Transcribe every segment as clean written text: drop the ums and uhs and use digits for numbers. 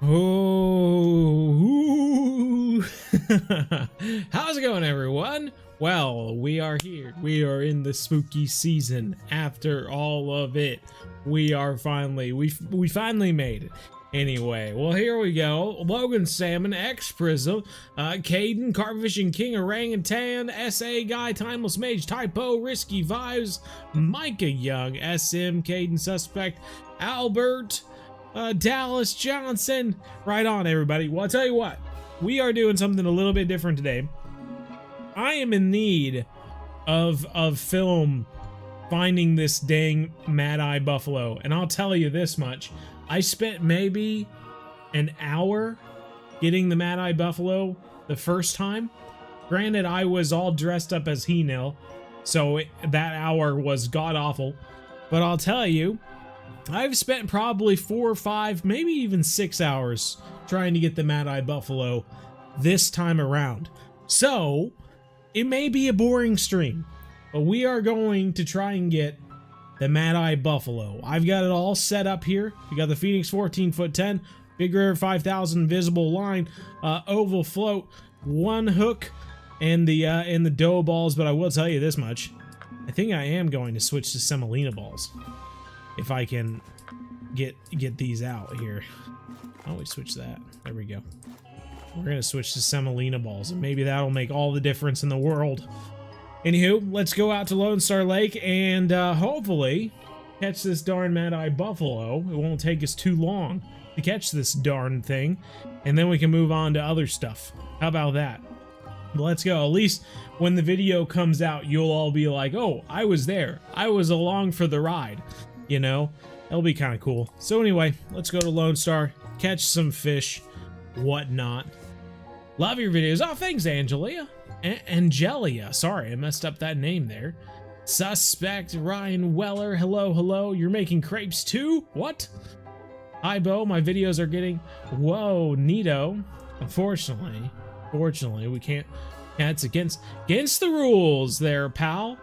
Oh, how's it going, everyone? Well, we are here. We are in the spooky season. After all of it, we are finally, we finally made it. Anyway, well, here we go. Logan Salmon, X Prism, Caden, Carfishing King, Orangutan, SA Guy, Timeless Mage, Typo, Risky Vibes, Micah Young, SM, Caden Suspect, Albert, Dallas Johnson. Right on, everybody. Well, I'll tell you what, we are doing something a little bit different today. I am in need of film finding this dang Mad Eye Buffalo, and I'll tell you this much. I spent maybe an hour getting the Mad Eye Buffalo the first time. Granted, I was all dressed up as He-Nil, so that hour was god-awful. But I'll tell you, I've spent probably 4 or 5, maybe even 6 hours trying to get the Mad Eye Buffalo this time around. So, it may be a boring stream, but we are going to try and get the Mad Eye Buffalo. I've got it all set up here. We got the Phoenix 14'10", Big Rare 5000 visible line, oval float, 1 hook, and the dough balls. But I will tell you this much: I think I am going to switch to semolina balls if I can get these out here. Oh, we switch that. There we go. We're gonna switch to semolina balls, and maybe that'll make all the difference in the world. Anywho, let's go out to Lonestar Lake and hopefully catch this darn Mad Eye Buffalo. It won't take us too long to catch this darn thing, and then we can move on to other stuff. How about that? Let's go. At least when the video comes out, you'll all be like, oh, I was there. I was along for the ride. You know, that'll be kind of cool. So anyway, let's go to Lonestar, catch some fish, whatnot. Love your videos. Oh, thanks, Angelia. Angelia, sorry, I messed up that name there. Suspect, Ryan Weller, hello, hello. You're making crepes too? What? Hi, Bo, my videos are getting... Whoa, neato. Unfortunately, we can't... Yeah, it's against the rules there, pal.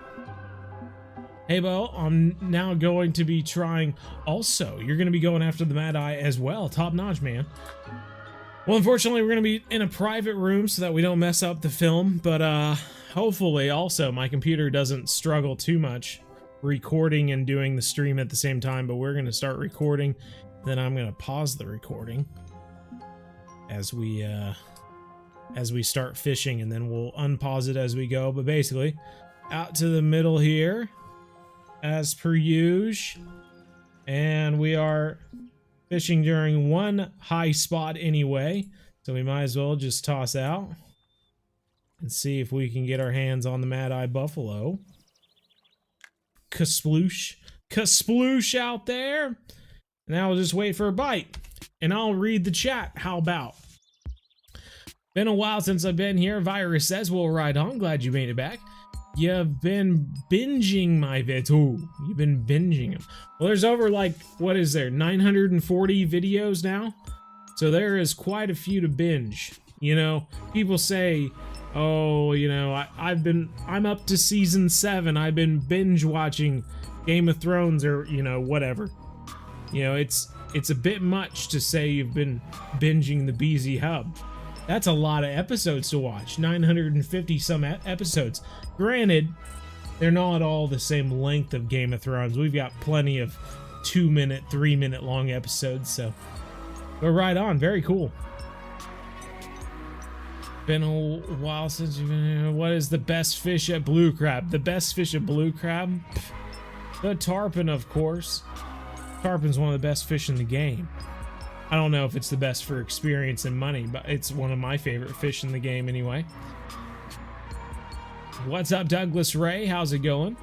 Hey, Bo, I'm now going to be trying... Also, you're going to be going after the Mad Eye as well. Top notch, man. Well, unfortunately, we're going to be in a private room so that we don't mess up the film, but hopefully also my computer doesn't struggle too much recording and doing the stream at the same time. But we're going to start recording, then I'm going to pause the recording as we start fishing, and then we'll unpause it as we go. But basically, out to the middle here as per usual, and we are fishing during one high spot anyway, so we might as well just toss out and see if we can get our hands on the Mad Eye Buffalo. Kasploosh. Kasploosh out there. Now we'll just wait for a bite, and I'll read the chat. How about? Been a while since I've been here. Virus says, well, right on. Glad you made it back. You've been binging my vids. Ooh, you've been binging them. Well, there's over, like, what is there, 940 videos now? So there is quite a few to binge. You know, people say, oh, you know, I'm up to season 7. I've been binge watching Game of Thrones or, you know, whatever. You know, it's a bit much to say you've been binging the BZ Hub. That's a lot of episodes to watch. 950 some episodes. Granted, they're not all the same length of Game of Thrones. We've got plenty of 2-minute, 3-minute long episodes, so. But right on, very cool. Been a while since you've been here. What is the best fish at Blue Crab? The best fish at Blue Crab? The tarpon, of course. Tarpon's one of the best fish in the game. I don't know if it's the best for experience and money, but it's one of my favorite fish in the game anyway. What's up, Douglas Ray? How's it going?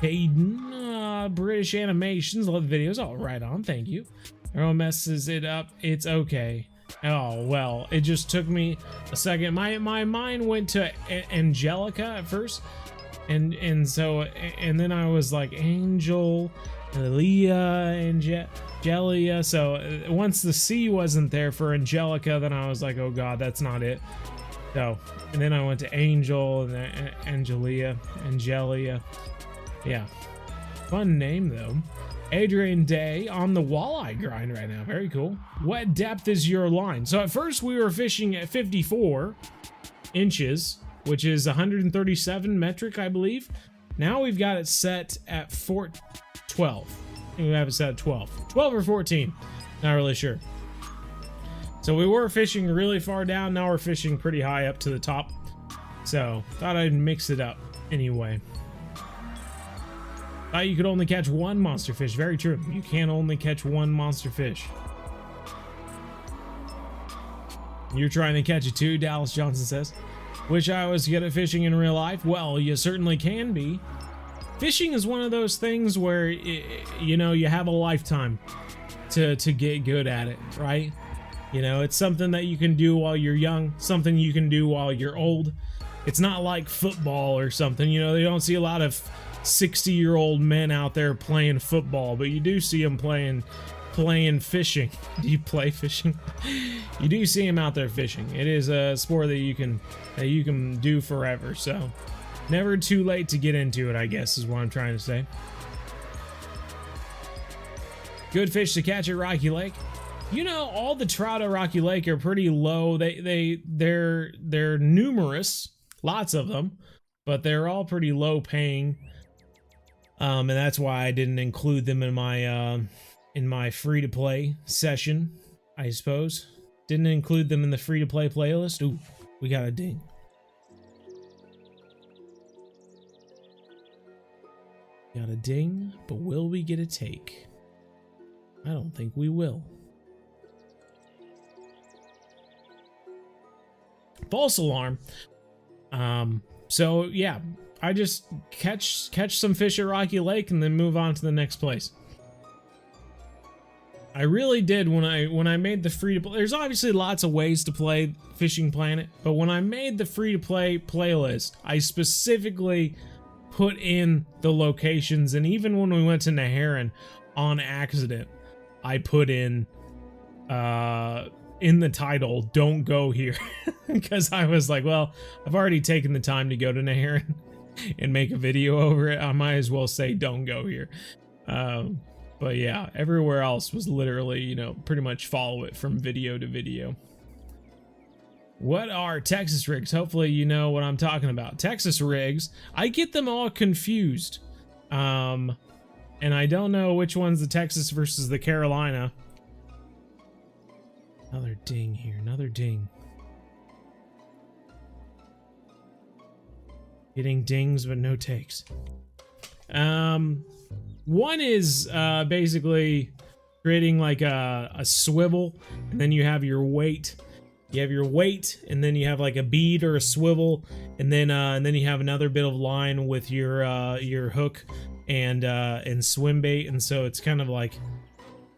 Hayden, British Animations, love the videos. Oh, right on, thank you. Everyone messes it up. It's okay. Oh, well, it just took me a second. My mind went to Angelica at first, and then I was like Angel, Leah, Angelia. So once the C wasn't there for Angelica, then I was like, oh god, that's not it. So, and then I went to Angel and then Angelia. Yeah, fun name though. Adrian Day on the walleye grind right now. Very cool. What depth is your line? So at first we were fishing at 54 inches, which is 137 metric, I believe. Now we've got it set at 12. I think we have it set at 12. 12 or 14. Not really sure. So we were fishing really far down. Now we're fishing pretty high up to the top. So thought I'd mix it up anyway. Thought you could only catch one monster fish. Very true. You can only catch one monster fish. You're trying to catch it too, Dallas Johnson says. Wish I was good at fishing in real life. Well, you certainly can be. Fishing is one of those things where, you know, you have a lifetime to get good at it, right? You know, it's something that you can do while you're young, something you can do while you're old. It's not like football or something. You know, they don't see a lot of 60-year-old men out there playing football, but you do see them playing fishing. Do you play fishing? You do see them out there fishing. It is a sport that you can do forever, so never too late to get into it, I guess is what I'm trying to say. Good fish to catch at Rocky Lake. You know, all the trout at Rocky Lake are pretty low. They're numerous, lots of them, but they're all pretty low paying. And that's why I didn't include them in my free-to-play session, I suppose. Didn't include them in the free-to-play playlist. Ooh, we got a ding. Got a ding, but will we get a take? I don't think we will. False alarm. So yeah, I just catch some fish at Rocky Lake and then move on to the next place. I really did when I made the free to play. There's obviously lots of ways to play Fishing Planet, but when I made the free to play playlist, I specifically put in the locations, and even when we went to Neheran on accident, I put in the title, "Don't go here," because I was like, well, I've already taken the time to go to Neheran and make a video over it. I might as well say don't go here. But yeah, everywhere else was literally, you know, pretty much follow it from video to video. What are Texas rigs? Hopefully you know what I'm talking about. Texas rigs, I get them all confused. And I don't know which one's the Texas versus the Carolina. Another ding here, another ding. Getting dings but no takes. One is basically creating like a swivel, and then you have your weight. You have your weight, and then you have like a bead or a swivel, and then you have another bit of line with your hook and swim bait, and so it's kind of like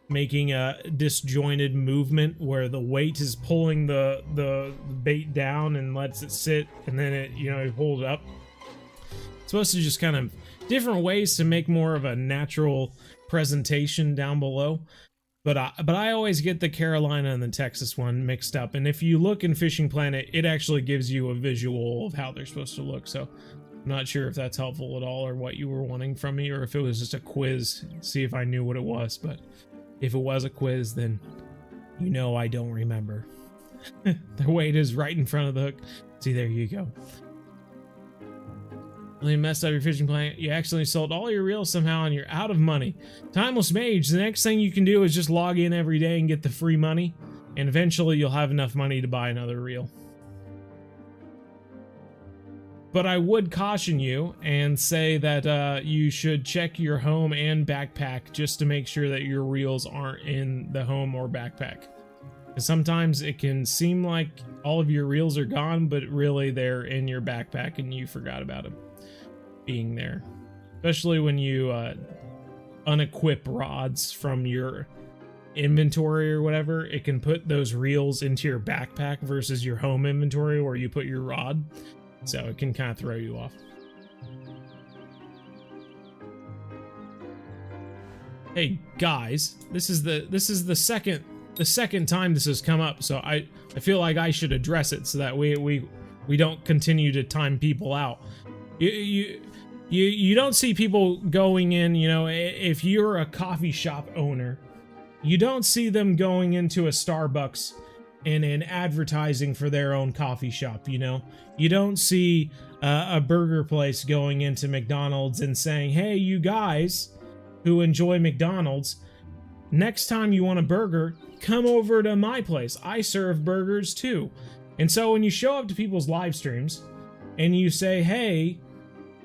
making a disjointed movement where the weight is pulling the bait down and lets it sit, and then it, you know, hold up. It's supposed to just kind of different ways to make more of a natural presentation down below. But I always get the Carolina and the Texas one mixed up. And if you look in Fishing Planet, it actually gives you a visual of how they're supposed to look. So I'm not sure if that's helpful at all or what you were wanting from me, or if it was just a quiz, see if I knew what it was. But if it was a quiz, then you know I don't remember. The weight is right in front of the hook. See, there you go. You messed up your fishing plan. You accidentally sold all your reels somehow and you're out of money. Timeless Mage, the next thing you can do is just log in every day and get the free money, and eventually you'll have enough money to buy another reel. But I would caution you and say that you should check your home and backpack just to make sure that your reels aren't in the home or backpack. Because sometimes it can seem like all of your reels are gone, but really they're in your backpack and you forgot about them being there. Especially when you unequip rods from your inventory or whatever, it can put those reels into your backpack versus your home inventory where you put your rod. So it can kind of throw you off. Hey guys, this is the second time this has come up, so I feel like I should address it so that we don't continue to time people out. You don't see people going in, you know, if you're a coffee shop owner, you don't see them going into a Starbucks and advertising for their own coffee shop, you know? You don't see a burger place going into McDonald's and saying, hey, you guys who enjoy McDonald's, next time you want a burger, come over to my place. I serve burgers too. And so when you show up to people's live streams and you say, hey,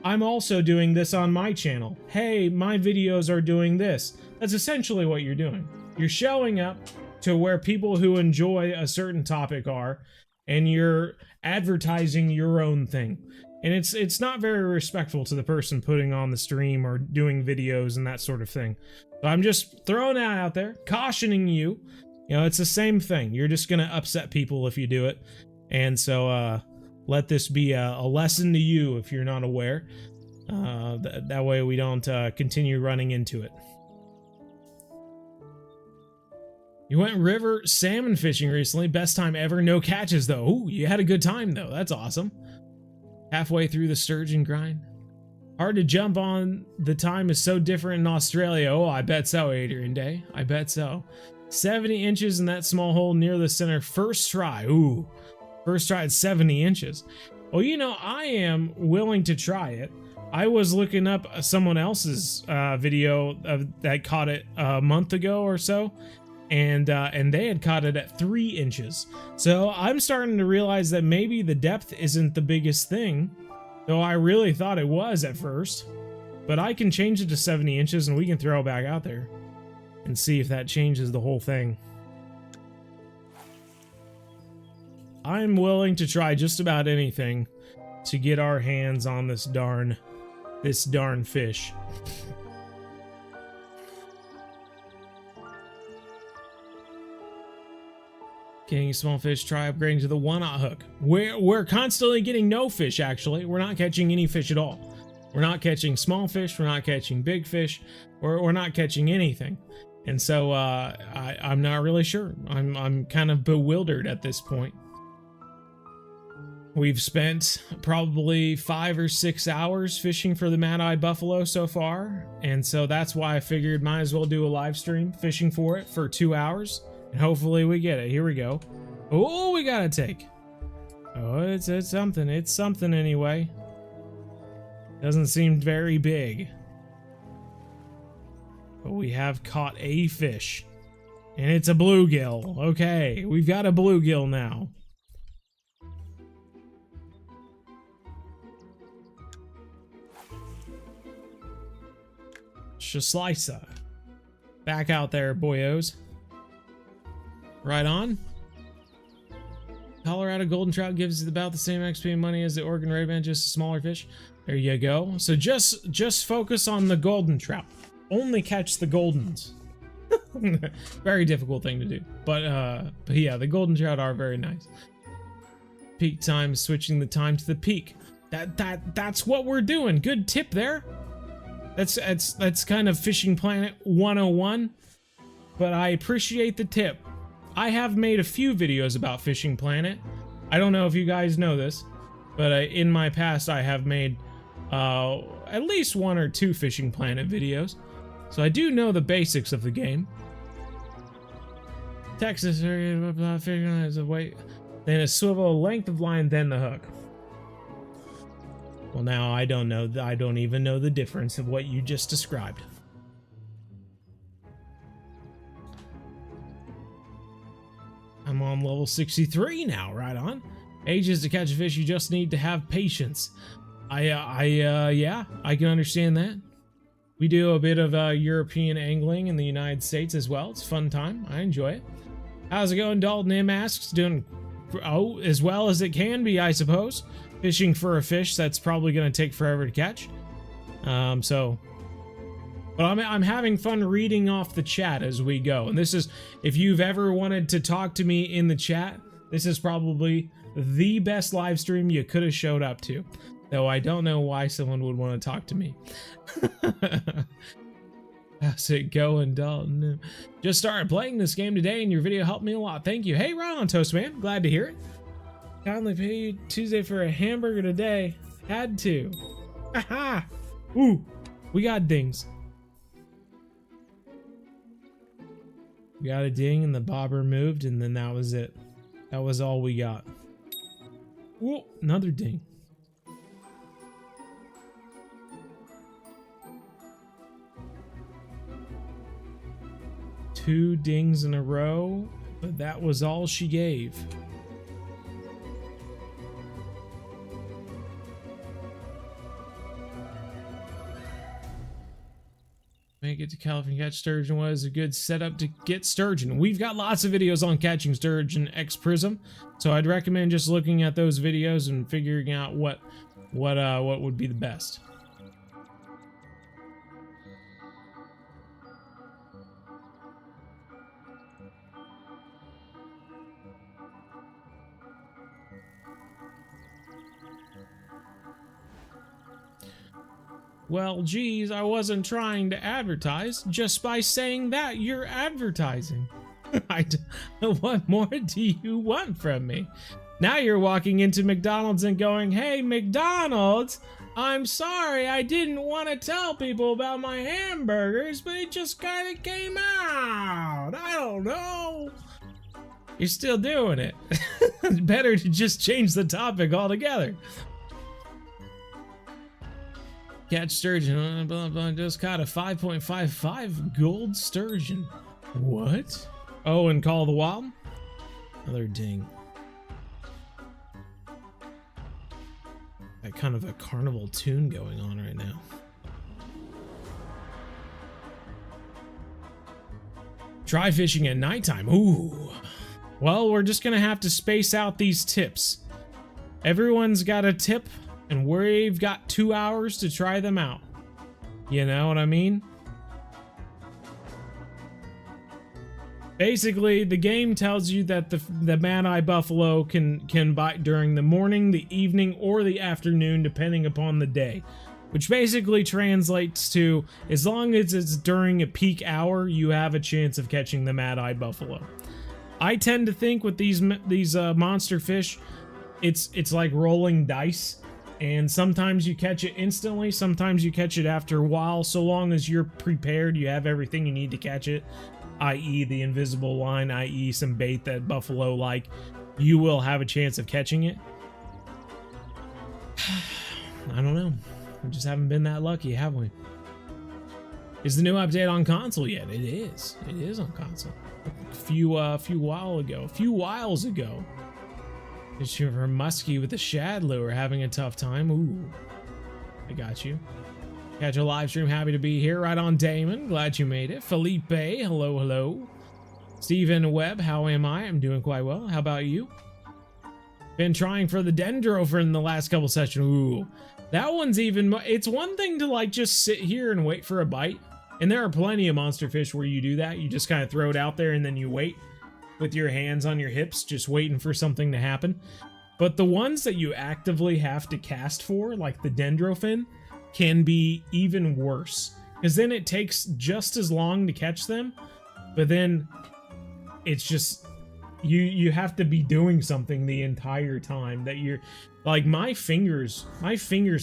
I'm also doing this on my channel. Hey, my videos are doing this. That's essentially what you're doing. You're showing up to where people who enjoy a certain topic are, and you're advertising your own thing. And it's not very respectful to the person putting on the stream or doing videos and that sort of thing. So I'm just throwing that out there, cautioning you. You know, it's the same thing. You're just gonna upset people if you do it. And so let this be a lesson to you if you're not aware. That way we don't continue running into it. You went river salmon fishing recently. Best time ever. No catches, though. Ooh, you had a good time, though. That's awesome. Halfway through the sturgeon grind. Hard to jump on. The time is so different in Australia. Oh, I bet so, Adrian Day. I bet so. 70 inches in that small hole near the center. First try. Ooh. First try at 70 inches. Well, you know, I am willing to try it. I was looking up someone else's video that caught it a month ago or so. And they had caught it at 3 inches. So I'm starting to realize that maybe the depth isn't the biggest thing, though I really thought it was at first. But I can change it to 70 inches and we can throw it back out there and see if that changes the whole thing. I'm willing to try just about anything to get our hands on this darn fish. Getting small fish, try upgrading to the 1/0 hook. We're constantly getting no fish, actually. We're not catching any fish at all. We're not catching small fish, we're not catching big fish, we're not catching anything. And so I'm not really sure. I'm kind of bewildered at this point. We've spent probably 5 or 6 hours fishing for the Mad-Eye Buffalo so far, and so that's why I figured might as well do a live stream fishing for it for 2 hours. And hopefully we get it. Here we go. Oh, we got a take. Oh, it's something. It's something anyway. Doesn't seem very big. But we have caught a fish. And it's a bluegill. Okay, we've got a bluegill now. Slicer. Back out there, boyos. Right on. Colorado golden trout gives about the same XP and money as the Oregon redband, just a smaller fish. There you go. So just focus on the golden trout. Only catch the goldens. Very difficult thing to do. But yeah, the golden trout are very nice. Peak time, switching the time to the peak. That's what we're doing. Good tip there. That's kind of Fishing Planet 101. But I appreciate the tip. I have made a few videos about Fishing Planet. I don't know if you guys know this, but in my past I have made at least 1 or 2 Fishing Planet videos. So I do know the basics of the game. Texas area, blah, blah, figuring out a weight, then a swivel, length of line, then the hook. Well, now I don't know. I don't even know the difference of what you just described. I'm on level 63 now, right on. Ages to catch a fish, you just need to have patience. Yeah, I can understand that. We do a bit of European angling in the United States as well. It's a fun time. I enjoy it. How's it going? Dalton M asks. Doing as well as it can be, I suppose. Fishing for a fish that's probably going to take forever to catch. But I'm having fun reading off the chat as we go. And this is, if you've ever wanted to talk to me in the chat, this is probably the best live stream you could have showed up to. Though I don't know why someone would want to talk to me. How's it going, Dalton? Just started playing this game today and your video helped me a lot. Thank you. Hey, right on, Toastman. Glad to hear it. Kindly pay you Tuesday for a hamburger today. Had to. Haha. Ooh, we got dings. We got a ding and the bobber moved and then that was it. That was all we got. Ooh, another ding. Two dings in a row, but that was all she gave. Make it to California, catch sturgeon. Was a good setup to get sturgeon. We've got lots of videos on catching sturgeon X Prism, so I'd recommend just looking at those videos and figuring out what would be the best. Well, geez, I wasn't trying to advertise. Just by saying that, you're advertising. What more do you want from me? Now you're walking into McDonald's and going, hey, McDonald's, I'm sorry, I didn't want to tell people about my hamburgers, but it just kind of came out. I don't know. You're still doing it. Better to just change the topic altogether. Catch sturgeon, blah, blah, just caught a 5.55 gold sturgeon. What? Oh, and Call of the Wild? Another ding. Got kind of a carnival tune going on right now. Try fishing at nighttime. Ooh. Well, we're just gonna have to space out these tips. Everyone's got a tip. And we've got 2 hours to try them out. You know what I mean? Basically, the game tells you that the mad-eye buffalo can bite during the morning, the evening, or the afternoon, depending upon the day. Which basically translates to, as long as it's during a peak hour, you have a chance of catching the mad-eye buffalo. I tend to think with these monster fish, it's like rolling dice. And sometimes you catch it instantly, sometimes you catch it after a while. So long as you're prepared, you have everything you need to catch it, i.e. the invisible line, i.e. some bait that buffalo like, you will have a chance of catching it. I don't know. We just haven't been that lucky, have we? Is the new update on console yet? It is. It is on console. A few whiles ago. Fishing for muskie with the shad lure, having a tough time. Ooh, I got you. Catch a live stream, happy to be here. Right on, Damon, glad you made it. Felipe, hello, hello. Stephen Webb, how am I? I'm doing quite well. How about you? Been trying for the dendrophin in the last couple sessions. Ooh, that one's even. It's one thing to like just sit here and wait for a bite, and there are plenty of monster fish where you do that. You just kind of throw it out there and then you wait. With your hands on your hips, just waiting for something to happen. But the ones that you actively have to cast for, like the dendrophin, can be even worse. Because then it takes just as long to catch them, but then it's just, you have to be doing something the entire time that you're like my fingers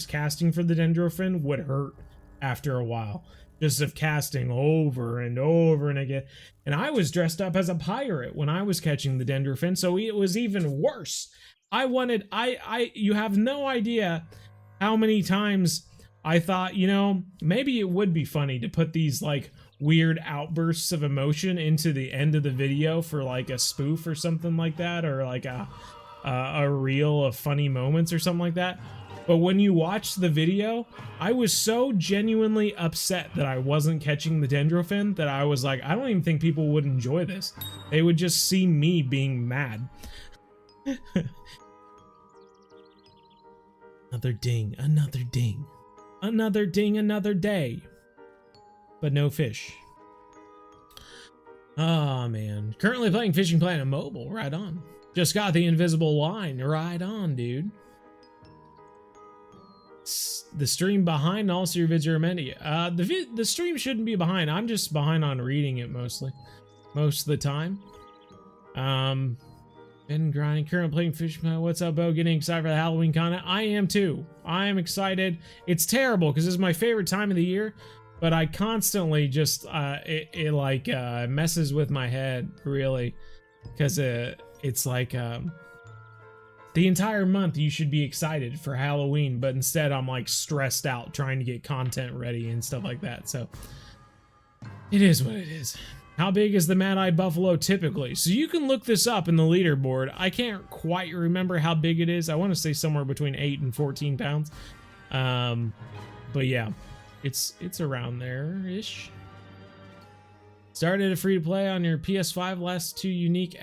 casting for the dendrofin would hurt after a while, just of casting over and over and again. And I was dressed up as a pirate when I was catching the dendrofin, so it was even worse. You have no idea how many times I thought, you know, maybe it would be funny to put these like weird outbursts of emotion into the end of the video for like a spoof or something like that, or like a reel of funny moments or something like that. But when you watch the video, I was so genuinely upset that I wasn't catching the dendrofin that I was like, I don't even think people would enjoy this. They would just see me being mad. Another ding, another ding. Another ding, another day. But no fish. Oh man. Currently playing Fishing Planet Mobile. Right on. Just got the invisible line. Right on, dude. The stream behind, also your vids are amended. The stream shouldn't be behind. I'm just behind on reading it mostly. Most of the time. Been grinding, currently playing Fishing Planet. What's up, Bo? Getting excited for the Halloween content? I am too. I am excited. It's terrible because it's my favorite time of the year, but I constantly just it messes with my head really, because it's like the entire month you should be excited for Halloween, but instead I'm like stressed out trying to get content ready and stuff like that. So it is what it is. How big is the Mad-Eye Buffalo typically? So you can look this up in the leaderboard. I can't quite remember how big it is. I want to say somewhere between 8 and 14 pounds. But yeah, it's around there-ish. Started a free-to-play on your PS5. Last 2 unique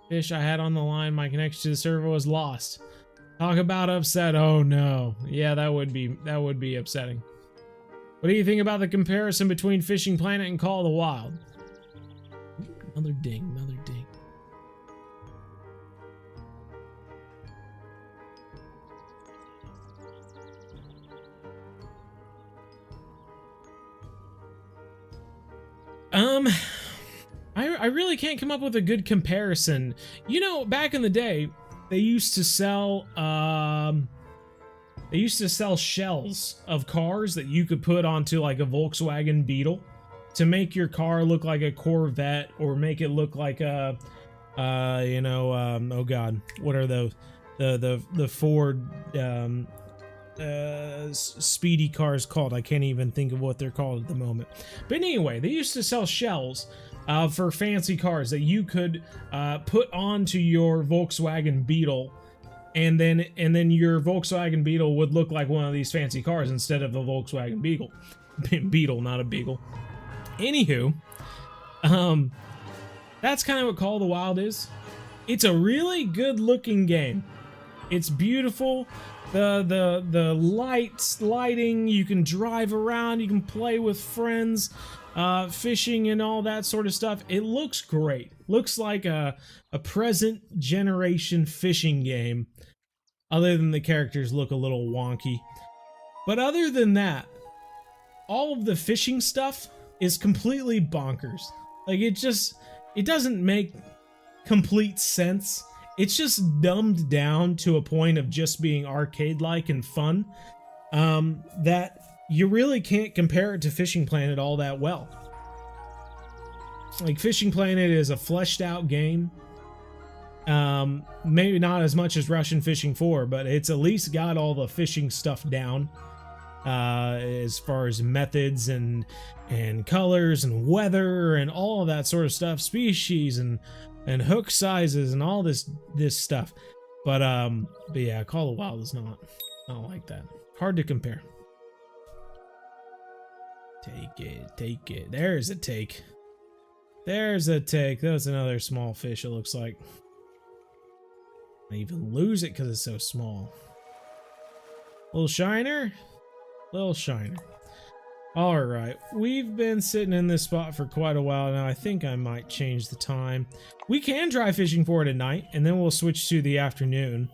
fish I had on the line. My connection to the server was lost. Talk about upset. Oh no. Yeah, that would be upsetting. What do you think about the comparison between Fishing Planet and Call of the Wild? Another ding, another ding. I really can't come up with a good comparison. You know, back in the day, they used to sell shells of cars that you could put onto like a Volkswagen Beetle to make your car look like a Corvette, or make it look like a oh god, what are those, the Ford speedy cars called? I can't even think of what they're called at the moment. But anyway, they used to sell shells for fancy cars that you could put onto your Volkswagen Beetle, and then your Volkswagen Beetle would look like one of these fancy cars instead of the Volkswagen Beetle. Beetle, not a beagle. Anywho, that's kind of what Call of the Wild is. It's a really good looking game. It's beautiful. The lighting, you can drive around, you can play with friends, fishing and all that sort of stuff. It looks great. Looks like a present generation fishing game, other than the characters look a little wonky. But other than that, all of the fishing stuff is completely bonkers. Like, it doesn't make complete sense. It's just dumbed down to a point of just being arcade-like and fun, that you really can't compare it to Fishing Planet all that well. Like, Fishing Planet is a fleshed out game. Maybe not as much as Russian Fishing 4, but it's at least got all the fishing stuff down. As far as methods and colors and weather and all of that sort of stuff, species and hook sizes and all this stuff. But yeah, Call of the Wild is not like that. Hard to compare. Take it. There's a take. There's a take. That's another small fish, it looks like. I even lose it because it's so small. Little shiner. Little shiner. Alright, we've been sitting in this spot for quite a while now. I think I might change the time. We can try fishing for it at night, and then we'll switch to the afternoon.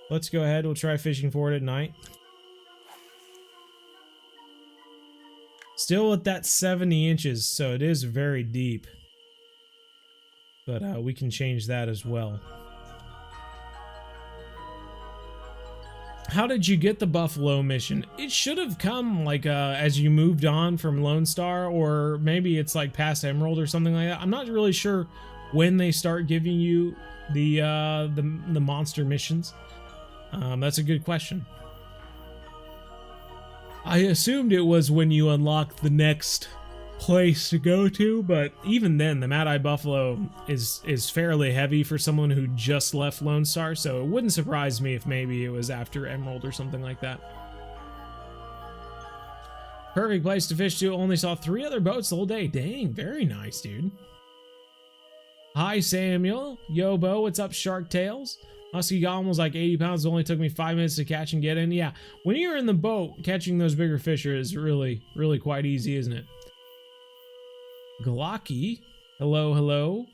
Let's go ahead, we'll try fishing for it at night. Still at that 70 inches, so it is very deep. but we can change that as well. How did you get the Buffalo mission? It should have come like as you moved on from Lone Star, or maybe it's like past Emerald or something like that. I'm not really sure when they start giving you the monster missions. That's a good question. I assumed it was when you unlocked the next place to go to, but even then, the Mad Eye Buffalo is fairly heavy for someone who just left Lone Star, so it wouldn't surprise me if maybe it was after Emerald or something like that. Perfect place to fish to. Only saw 3 other boats the whole day. Dang, very nice, dude. Hi, Samuel. Yo, Bo, what's up, Shark Tales? Husky got almost like 80 pounds. It only took me 5 minutes to catch and get in. Yeah, when you're in the boat, catching those bigger fish is really quite easy, isn't it? Glocky, hello, hello.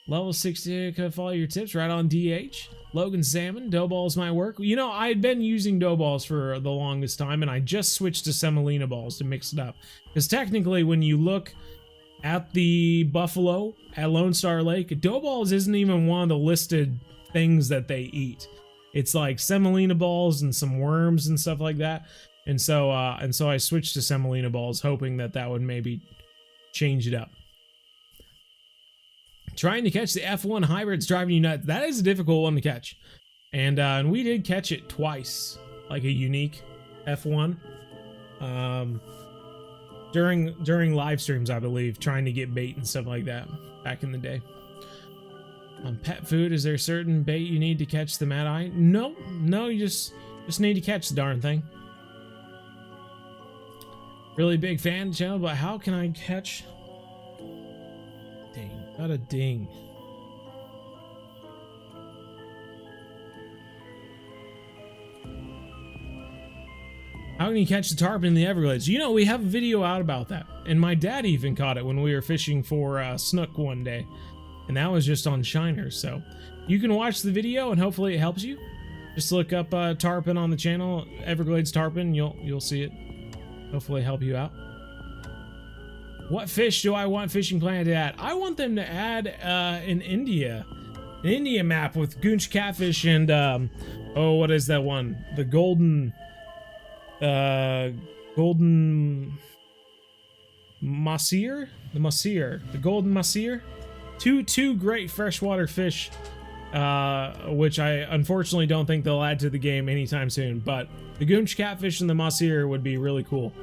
Level 60, could follow your tips right on DH. Logan Salmon, dough balls might work. You know, I had been using dough balls for the longest time, and I just switched to semolina balls to mix it up. Because technically, when you look at the Buffalo at Lone Star Lake, dough balls isn't even one of the listed things that they eat. It's like semolina balls and some worms and stuff like that. And so I switched to semolina balls, hoping that would maybe change it up. Trying to catch the F1 hybrids driving you nuts. That is a difficult one to catch. And we did catch it twice, like a unique F1. During live streams, I believe, trying to get bait and stuff like that back in the day. On pet food, is there a certain bait you need to catch the Mad Eye? No, you just need to catch the darn thing. Really big fan of the channel, but how can I catch? Dang, got a ding. How can you catch the tarpon in the Everglades? You know, we have a video out about that, and my dad even caught it when we were fishing for snook one day, and that was just on shiners. So you can watch the video, and hopefully it helps you. Just look up tarpon on the channel, Everglades tarpon. You'll see it. Hopefully help you out. What fish do I want Fishing Planet to add? I want them to add an India map with goonch catfish and oh, what is that one? The golden mahseer? The golden mahseer? Two great freshwater fish, which I unfortunately don't think they'll add to the game anytime soon, but the goonch catfish and the mahseer would be really cool.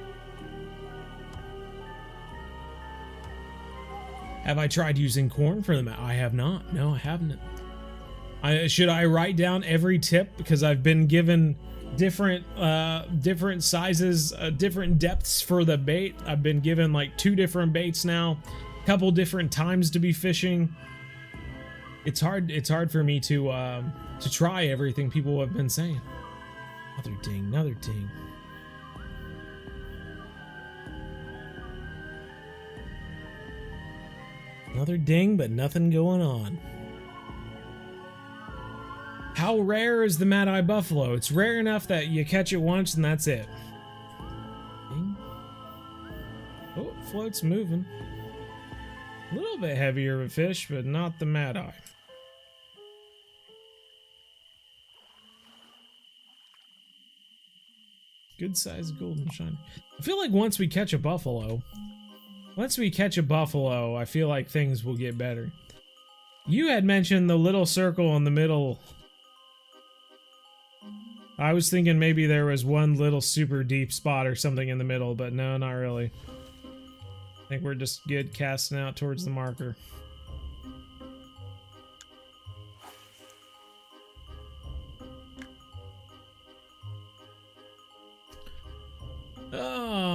Have I tried using corn for them? I have not. No, I haven't. Should I write down every tip? Because I've been given different sizes, different depths for the bait. I've been given like 2 different baits now, a couple different times to be fishing. It's hard for me to try everything people have been saying. Another ding, another ding. Another ding, but nothing going on. How rare is the Mad Eye Buffalo? It's rare enough that you catch it once and that's it. Ding. Oh, float's moving. A little bit heavier of a fish, but not the Mad Eye. Good size golden shine. I feel like once we catch a buffalo, I feel like things will get better. You had mentioned the little circle in the middle. I was thinking maybe there was one little super deep spot or something in the middle, but no, not really. I think we're just good casting out towards the marker.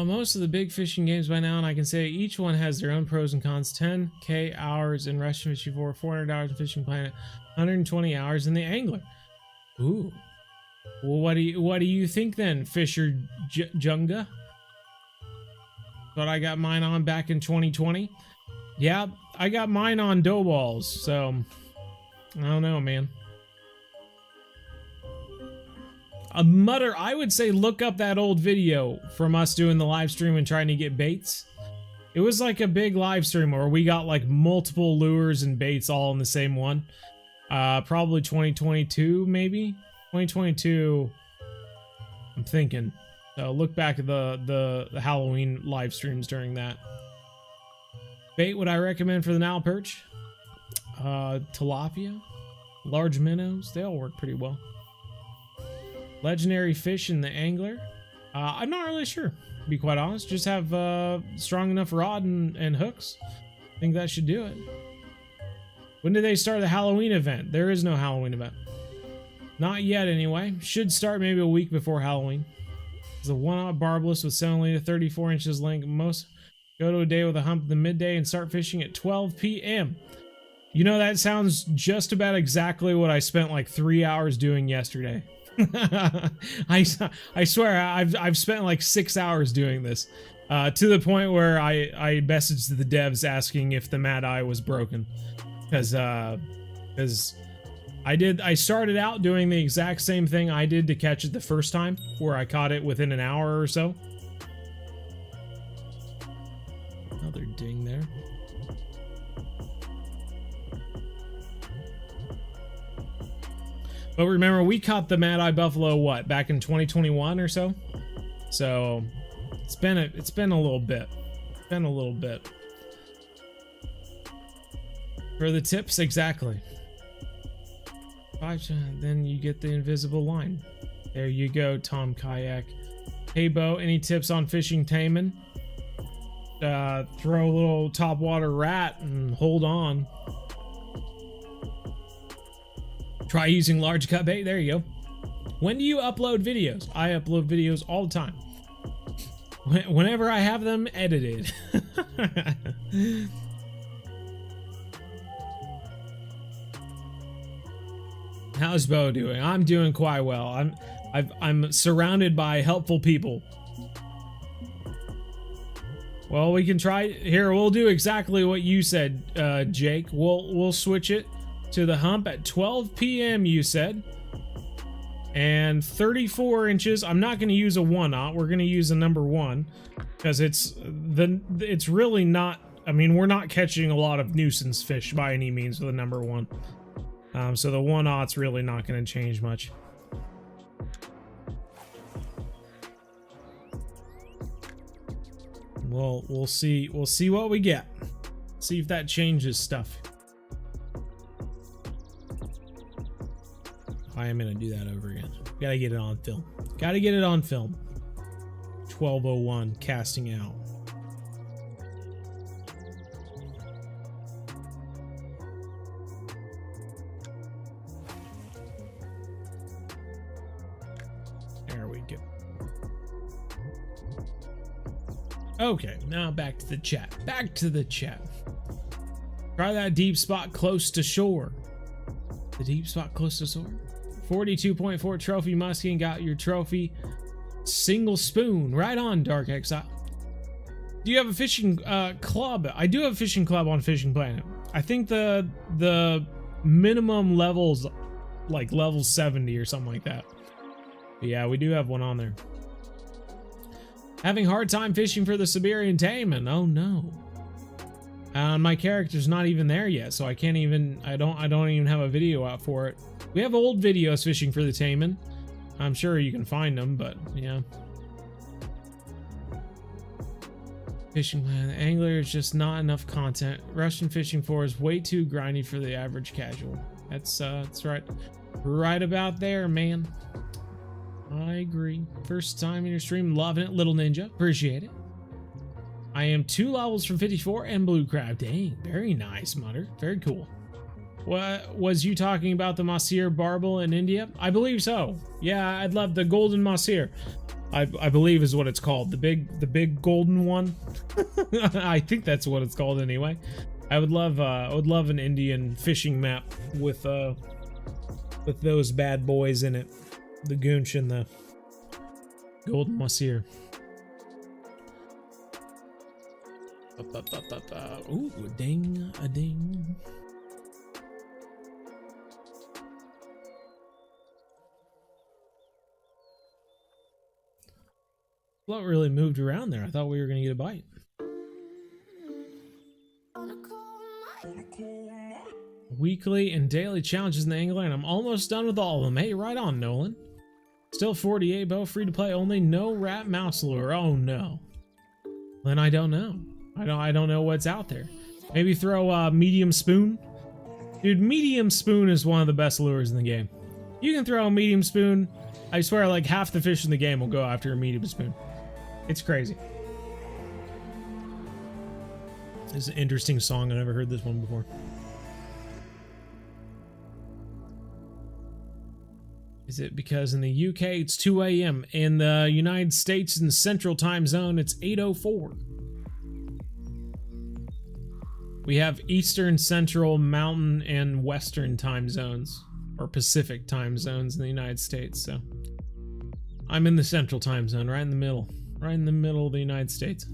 Most of the big fishing games by now, and I can say each one has their own pros and cons. 10k hours in Russian Fishing 4, 400 hours in Fishing Planet, 120 hours in the Angler. Ooh. Well, what do you think then, Fisher Junga? But I got mine on back in 2020. Yeah, I got mine on dough balls, so I don't know, man. I would say look up that old video from us doing the live stream and trying to get baits. It was like a big live stream where we got like multiple lures and baits all in the same one. Probably 2022, maybe 2022. I'm thinking. So look back at the Halloween live streams during that. Bait would I recommend for the Nile perch? Tilapia, large minnows, they all work pretty well. Legendary fish in the angler. I'm not really sure, to be quite honest. Just have strong enough rod and hooks. I think that should do it. When did they start the Halloween event? There is no Halloween event. Not yet, anyway. Should start maybe a week before Halloween. It's a 1-aught barbless with 7 to 34 inches length. Most go to a day with a hump in the midday and start fishing at 12 p.m. You know, that sounds just about exactly what I spent like 3 hours doing yesterday. I swear I've spent like 6 hours doing this, to the point where I messaged the devs asking if the Mad Eye was broken, because I started out doing the exact same thing I did to catch it the first time, where I caught it within an hour or so. Another ding there. But remember, we caught the Mad Eye Buffalo, what, back in 2021 or so? So it's been a little bit. It's been a little bit. For the tips, exactly. Then you get the invisible line. There you go, Tom Kayak. Hey Bo, any tips on fishing taimen? Throw a little topwater rat and hold on. Try using large cut bait. There you go. When do you upload videos? I upload videos all the time. Whenever I have them edited. How's Bo doing? I'm doing quite well. I'm surrounded by helpful people. Well, we can try here. We'll do exactly what you said, Jake. We'll switch it to the hump at 12 p.m. you said, and 34 inches. I'm not going to use a 1-aught. We're going to use a number 1 because it's really not. I mean, we're not catching a lot of nuisance fish by any means with a number 1. So the 1-aught's really not going to change much. Well, we'll see what we get. See if that changes stuff. I am gonna do that over again. Gotta get it on film. Gotta get it on film. 12:01 casting out. There we go. Okay, now back to the chat. Back to the chat. Try that deep spot close to shore. The deep spot close to shore. 42.4 trophy muskie, got your trophy. Single spoon. Right on, Dark Exile. Do you have a fishing club? I do have a fishing club on Fishing Planet. I think the minimum level's like level 70 or something like that. But yeah, we do have one on there. Having a hard time fishing for the Siberian taimen. Oh no. My character's not even there yet, so I can't even. I don't even have a video out for it. We have old videos fishing for the taimen. I'm sure you can find them, but yeah. Fishing Planet. The angler is just not enough content. Russian fishing 4 is way too grindy for the average casual. That's right. Right about there, man. I agree. First time in your stream, loving it, Little Ninja. Appreciate it. I am 2 levels from 54 and blue crab. Dang, very nice, Mutter. Very cool. What was you talking about, the Masir barbel in India? I believe so. Yeah, I'd love the golden Masir. I believe is what it's called. The big golden one. I think that's what it's called anyway. I would love an Indian fishing map with those bad boys in it. The goonch and the golden Masir. Ooh, a ding, a ding. Float really moved around there. I thought we were going to get a bite. Weekly and daily challenges in the angler, and I'm almost done with all of them. Hey, right on, Nolan. Still 48 bow, free to play only, no rat mouse lure. Oh no. Then I don't know. I don't know what's out there. Maybe throw medium spoon. Dude, medium spoon is one of the best lures in the game. You can throw a medium spoon. I swear, like half the fish in the game will go after a medium spoon. It's crazy. This is an interesting song. I never heard this one before. Is it because in the UK it's 2 a.m. In the United States in the Central Time Zone it's 8:04. We have Eastern, Central, Mountain, and Western time zones, or Pacific time zones in the United States, so I'm in the Central Time Zone, right in the middle of the United States.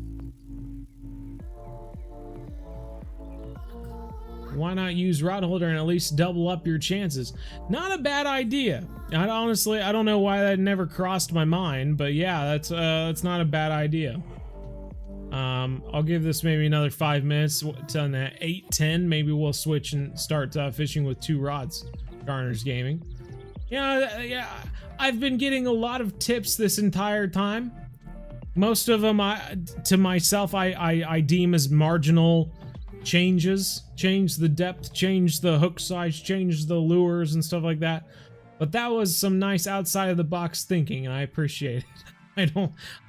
Why not use rod holder and at least double up your chances? Not a bad idea. I don't know why that never crossed my mind, but yeah, that's not a bad idea. I'll give this maybe another 5 minutes. It's on that 8:10. Maybe we'll switch and start fishing with 2 rods. Garner's Gaming. Yeah, I've been getting a lot of tips this entire time. Most of them, to myself, I deem as marginal changes. Change the depth, change the hook size, change the lures and stuff like that. But that was some nice outside of the box thinking, and I appreciate it.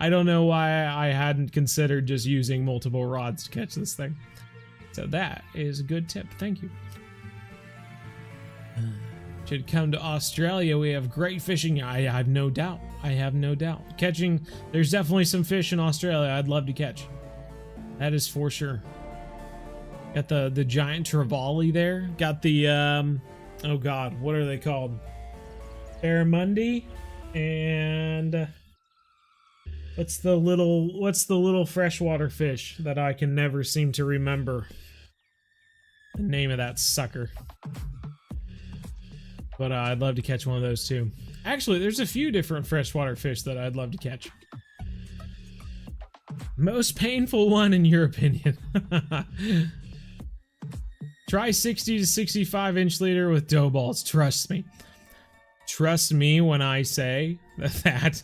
I don't know why I hadn't considered just using multiple rods to catch this thing. So that is a good tip. Thank you. Should come to Australia. We have great fishing. I have no doubt. Catching, there's definitely some fish in Australia I'd love to catch. That is for sure. Got the giant trevally there. Got the oh god, what are they called? Barramundi, and what's the little freshwater fish that I can never seem to remember the name of that sucker? But I'd love to catch one of those too. Actually, there's a few different freshwater fish that I'd love to catch. Most painful one in your opinion? Try 60 to 65 inch leader with dough balls. Trust me. Trust me when I say that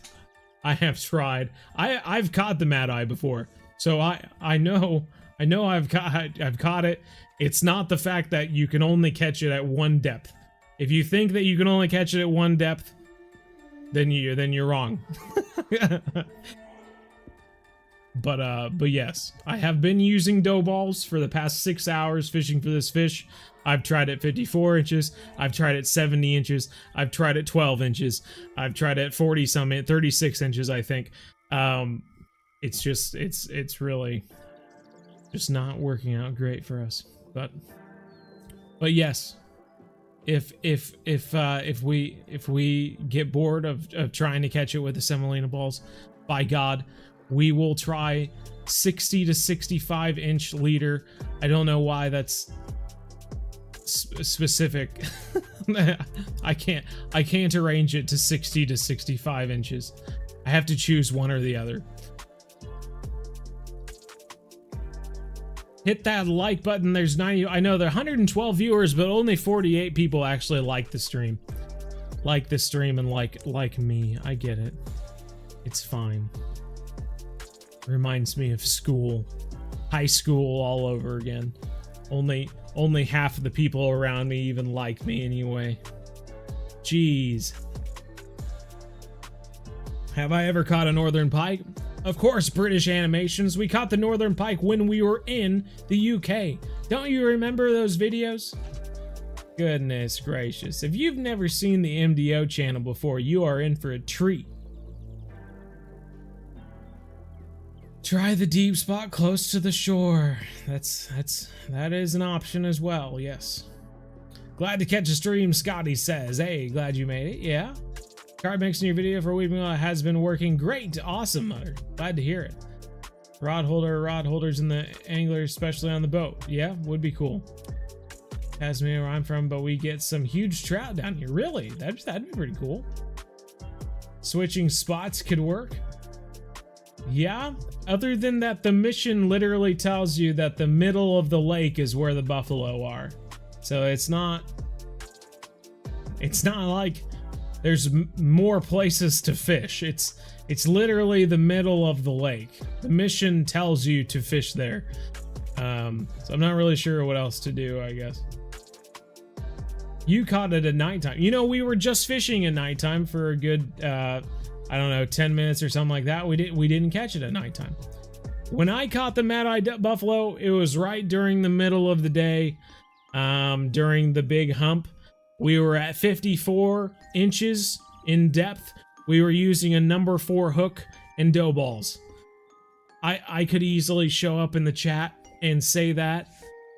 I have tried. I've caught the Mad Eye before, so I know I've caught it. It's not the fact that you can only catch it at one depth. If you think that you can only catch it at one depth, then you're wrong. But yes, I have been using dough balls for the past 6 hours fishing for this fish. I've tried at 54 inches. I've tried at 70 inches. I've tried at 12 inches. I've tried at 36 inches, I think. It's really just not working out great for us. But yes, if we get bored of trying to catch it with the semolina balls, by God, we will try 60 to 65 inch leader. I don't know why that's specific. I can't arrange it to 60 to 65 inches. I have to choose one or the other. Hit that like button. There's 90. I know there are 112 viewers, but only 48 people actually like the stream. Like the stream and like me. I get it. It's fine. Reminds me of school, high school all over again. Only half of the people around me even like me anyway. Jeez. Have I ever caught a northern pike? Of course, British animations. We caught the northern pike when we were in the UK. Don't you remember those videos? Goodness gracious. If you've never seen the MDO channel before, you are in for a treat. Try the deep spot close to the shore. That is an option as well, yes. Glad to catch a stream, Scotty says. Hey, glad you made it, yeah. Card mixing your video for a week has been working great. Awesome, Mutter. Glad to hear it. Rod holders in the angler, especially on the boat. Yeah, would be cool. Tasmania where I'm from, but we get some huge trout down here. Really? That'd be pretty cool. Switching spots could work. Yeah, other than that, the mission literally tells you that the middle of the lake is where the buffalo are. So it's not like there's more places to fish. It's literally the middle of the lake. The mission tells you to fish there. So I'm not really sure what else to do, I guess. You caught it at nighttime. You know, we were just fishing at nighttime for a good, I don't know, 10 minutes or something like that. We didn't catch it at nighttime. When I caught the Mad-Eye Buffalo, it was right during the middle of the day, during the big hump. We were at 54 inches in depth. We were using a number 4 hook and dough balls. I could easily show up in the chat and say that,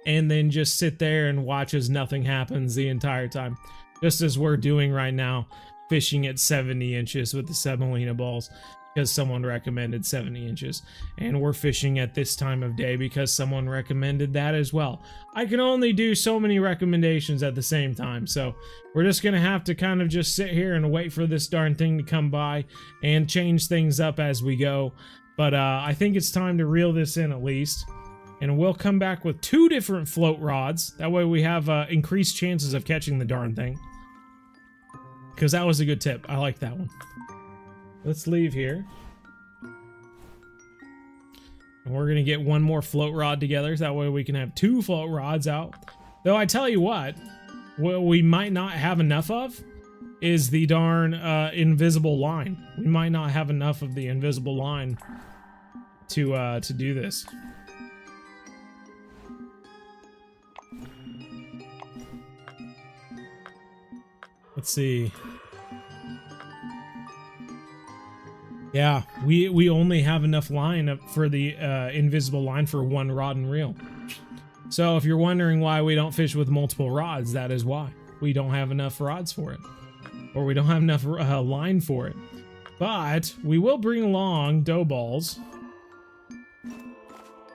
and then just sit there and watch as nothing happens the entire time. Just as we're doing right now, fishing at 70 inches with the semolina balls, because someone recommended 70 inches. And we're fishing at this time of day because someone recommended that as well. I can only do so many recommendations at the same time, so we're just gonna have to kind of just sit here and wait for this darn thing to come by and change things up as we go. But I think it's time to reel this in at least. And we'll come back with 2 different float rods. That way we have increased chances of catching the darn thing. Because that was a good tip. I like that one. Let's leave here. And we're going to get 1 more float rod together. So that way we can have 2 float rods out. Though I tell you what we might not have enough of is the darn invisible line. We might not have enough of the invisible line to do this. Let's see. Yeah, we only have enough line up for the invisible line for 1 rod and reel. So if you're wondering why we don't fish with multiple rods, that is why. We don't have enough rods for it. Or we don't have enough line for it. But we will bring along dough balls.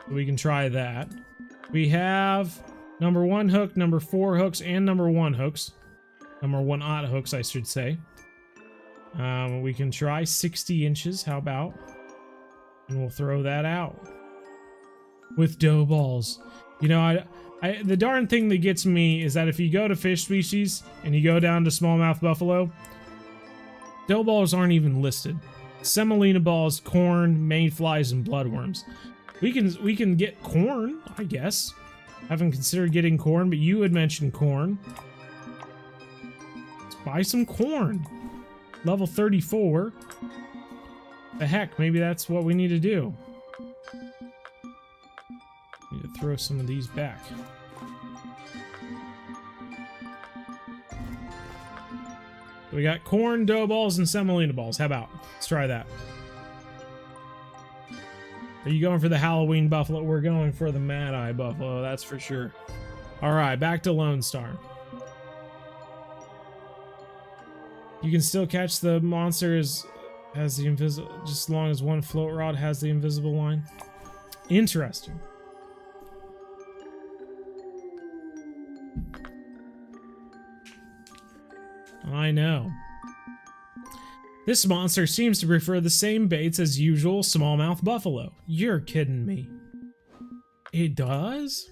We can try that. We have number 1 hook, number 4 hooks, and number 1 hooks. Number 1 odd hooks, I should say. We can try 60 inches, how about? And we'll throw that out. With dough balls. You know, the darn thing that gets me is that if you go to fish species, and you go down to smallmouth buffalo, dough balls aren't even listed. Semolina balls, corn, mayflies, and bloodworms. We can get corn, I guess. I haven't considered getting corn, but you had mentioned corn. Buy some corn. Level 34. The heck, maybe that's what we need to do. Need to throw some of these back. We got corn, dough balls, and semolina balls. How about? Let's try that. Are you going for the Halloween buffalo? We're going for the Mad-Eye buffalo, that's for sure. Alright, back to Lonestar. You can still catch the monster as the invisible, just as long as 1 float rod has the invisible line. Interesting. I know. This monster seems to prefer the same baits as usual smallmouth buffalo. You're kidding me. It does?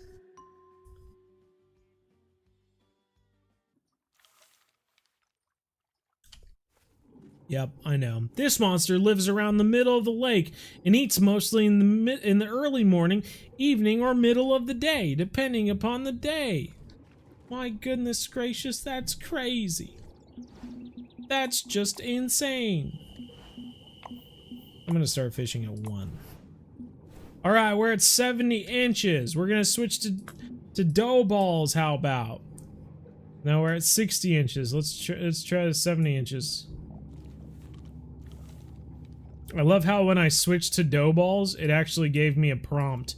Yep, I know. This monster lives around the middle of the lake and eats mostly in the early morning, evening, or middle of the day, depending upon the day. My goodness gracious, that's crazy. That's just insane. I'm gonna start fishing at 1. Alright, we're at 70 inches. We're gonna switch to dough balls, how about? Now we're at 60 inches. Let's try 70 inches. I love how when I switched to dough balls, it actually gave me a prompt.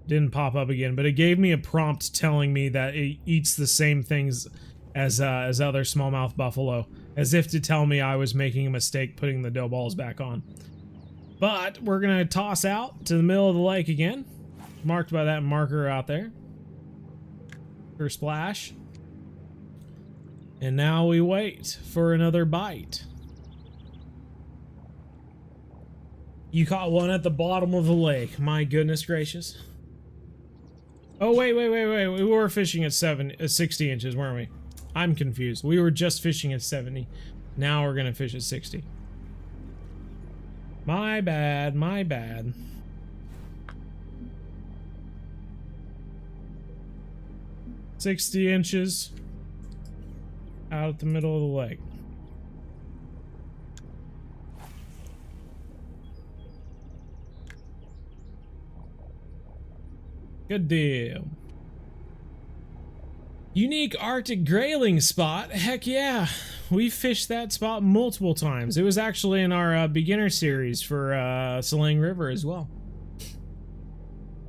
Didn't pop up again, but it gave me a prompt telling me that it eats the same things as other smallmouth buffalo, as if to tell me I was making a mistake putting the dough balls back on. But we're gonna toss out to the middle of the lake again, marked by that marker out there for splash. And now we wait for another bite. You caught one at the bottom of the lake. My goodness gracious. Oh, wait. We were fishing at 60 inches, weren't we? I'm confused. We were just fishing at 70. Now we're gonna fish at 60. My bad, my bad. $60 out at the middle of the lake. Good deal. Unique Arctic grayling spot. Heck yeah. We fished that spot multiple times. It was actually in our beginner series for Salang River as well.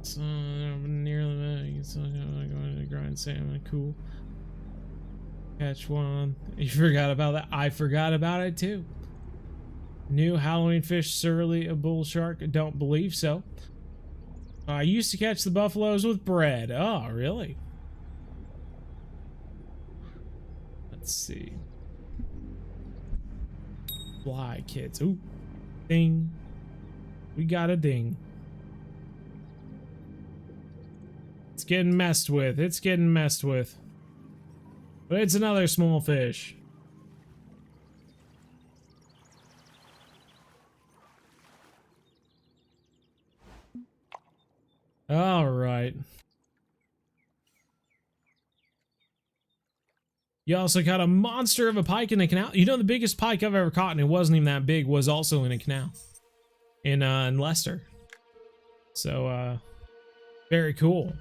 So nearly going to grind salmon. Cool. Catch one. You forgot about that? I forgot about it too. New Halloween fish, surly a bull shark? Don't believe so. I used to catch the buffaloes with bread. Oh, really? Let's see. Fly, kids. Ooh. Ding. We got a ding. It's getting messed with. It's getting messed with. But it's another small fish. All right. You also caught a monster of a pike in the canal. You know, the biggest pike I've ever caught, and it wasn't even that big, was also in a canal in Leicester. So, very cool.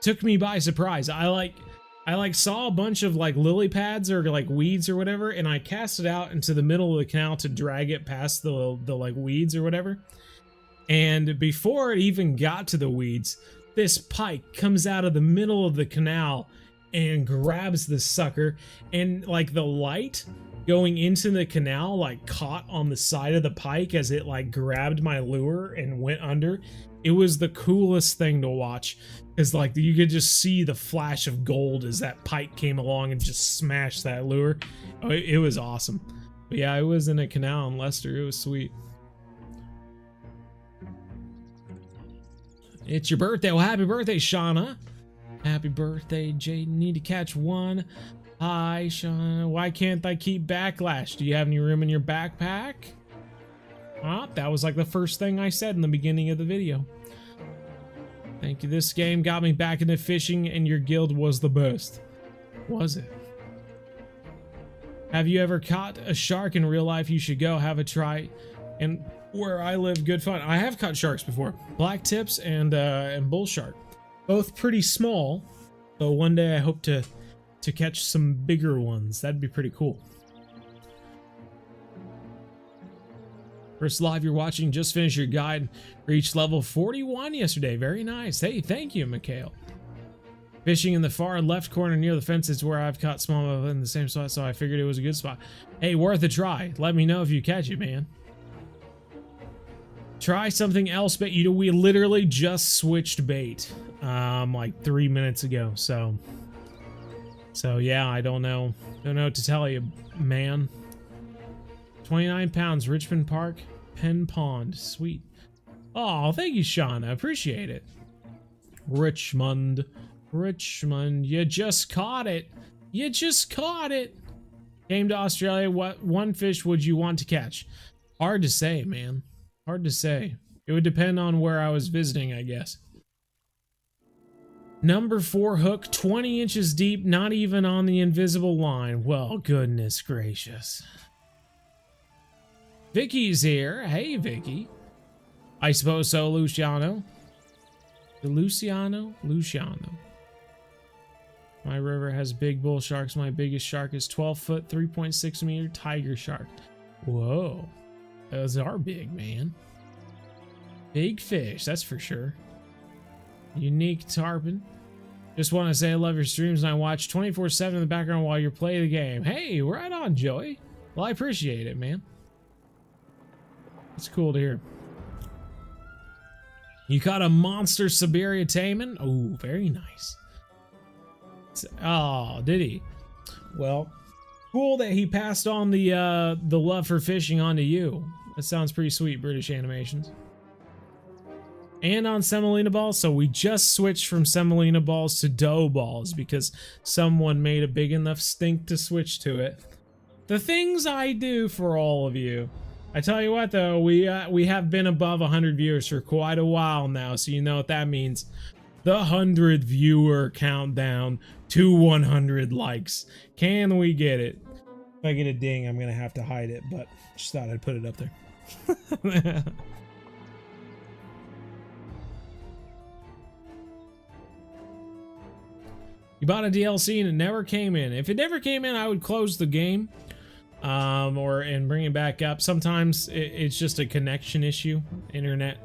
Took me by surprise. I saw a bunch of like lily pads or like weeds or whatever, and I cast it out into the middle of the canal to drag it past the like weeds or whatever. And before it even got to the weeds, this pike comes out of the middle of the canal and grabs the sucker, and like the light going into the canal like caught on the side of the pike as it like grabbed my lure and went under. It was the coolest thing to watch, because like you could just see the flash of gold as that pike came along and just smashed that lure. It was awesome. But yeah, I was in a canal in Leicester. It was sweet. It's your birthday. Well, happy birthday, Shauna. Happy birthday, Jaden. Need to catch one. Hi, Shauna. Why can't I keep backlash? Do you have any room in your backpack? Ah, that was like the first thing I said in the beginning of the video. Thank you. This game got me back into fishing, and your guild was the best. Was it? Have you ever caught a shark in real life? You should go have a try. And where I live, good fun. I have caught sharks before. Black tips and bull shark. Both pretty small, but one day I hope to catch some bigger ones. That'd be pretty cool. First live you're watching, just finished your guide. Reached level 41 yesterday. Very nice. Hey, thank you, Mikhail. Fishing in the far left corner near the fence is where I've caught smallmouth in the same spot, so I figured it was a good spot. Hey, worth a try. Let me know if you catch it, man. Try something else, but you know, we literally just switched bait like 3 minutes ago, so yeah, I don't know what to tell you, man. 29 pounds, Richmond Park, Penn Pond. Sweet. Oh, thank you, Sean. I appreciate it. Richmond. You just caught it. You just caught it. Came to Australia. What one fish would you want to catch? Hard to say, man. Hard to say. It would depend on where I was visiting, I guess. Number 4 hook, 20 inches deep, not even on the invisible line. Well, goodness gracious. Vicky's here. Hey, Vicky. I suppose so, Luciano. Luciano. My river has big bull sharks. My biggest shark is 12 foot, 3.6 meter tiger shark. Whoa. Those are big, man. Big fish, that's for sure. Unique tarpon. Just want to say I love your streams, and I watch 24/7 in the background while you're playing the game. Hey, right on, Joey. Well, I appreciate it, man. It's cool to hear. You caught a monster Siberia taimen? Oh, very nice. Oh, did he? Well, Cool that he passed on the love for fishing onto you. That sounds pretty sweet, British Animations. And on semolina balls, so we just switched from semolina balls to dough balls because someone made a big enough stink to switch to it. The things I do for all of you. I tell you what though, we have been above 100 viewers for quite a while now, so you know what that means. The 100 viewer countdown to 100 likes. Can we get it? If I get a ding, I'm gonna have to hide it, but just thought I'd put it up there. You bought a DLC and it never came in. If it never came in, I would close the game, and bring it back up. Sometimes it's just a connection issue, internet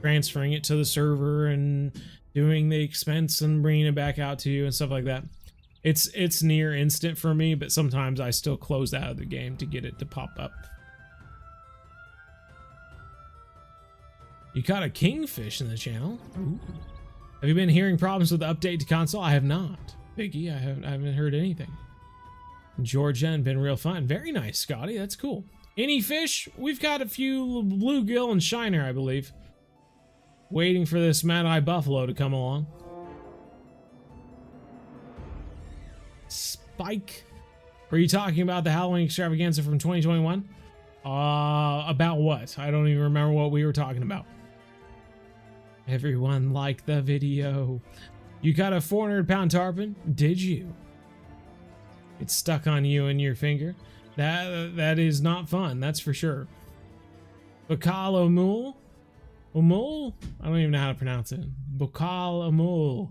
transferring it to the server and doing the expense and bringing it back out to you and stuff like that. It's near instant for me, but sometimes I still close out of the game to get it to pop up. You caught a kingfish in the channel. Ooh. Have you been hearing problems with the update to console? I have not. Biggie, I haven't heard anything. Georgia and been real fun. Very nice, Scotty. That's cool. Any fish? We've got a few bluegill and shiner, I believe. Waiting for this mad-eye buffalo to come along. Spike. Were you talking about the Halloween extravaganza from 2021? About what? I don't even remember what we were talking about. Everyone liked the video. You got a 400-pound tarpon? Did you? It's stuck on you and your finger. That is not fun, that's for sure. Bokal Omul? Omul? I don't even know how to pronounce it. Bokal Omul.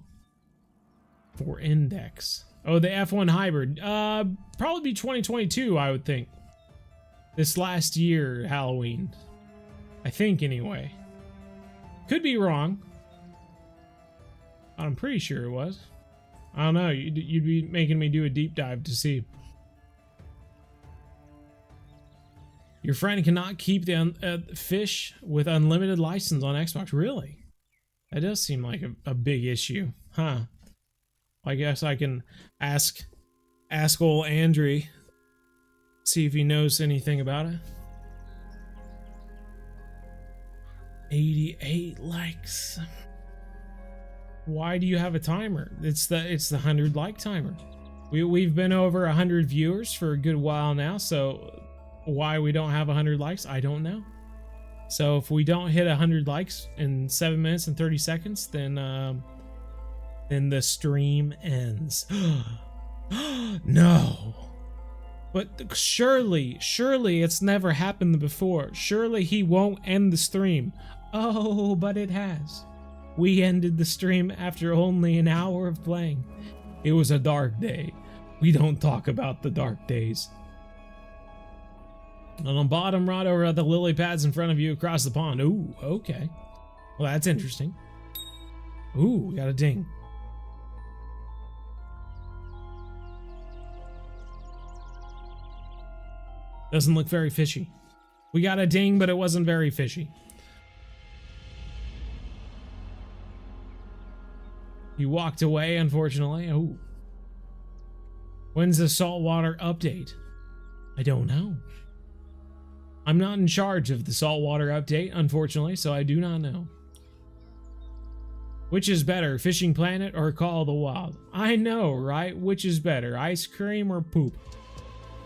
For index. Oh, the F1 hybrid. Probably be 2022, I would think. This last year, Halloween. I think, anyway. Could be wrong. I'm pretty sure it was. I don't know. You'd be making me do a deep dive to see. Your friend cannot keep the fish with unlimited license on Xbox. Really? That does seem like a big issue, huh? I guess I can ask old Andre, see if he knows anything about it. 88 likes. Why do you have a timer? It's the 100 like timer. We've been over 100 viewers for a good while now, so why we don't have 100 likes, I don't know. So if we don't hit 100 likes in 7 minutes and 30 seconds, then the stream ends. No. But surely it's never happened before. Surely he won't end the stream. Oh, but it has. We ended the stream after only an hour of playing. It was a dark day. We don't talk about the dark days. On the bottom right over at the lily pads in front of you across the pond. Ooh, okay. Well, that's interesting. Ooh, we got a ding. Doesn't look very fishy. We got a ding, but it wasn't very fishy. He walked away, unfortunately. Oh. When's the saltwater update? I don't know. I'm not in charge of the saltwater update, unfortunately, so I do not know. Which is better, Fishing Planet or Call of the Wild? I know, right? Which is better, ice cream or poop?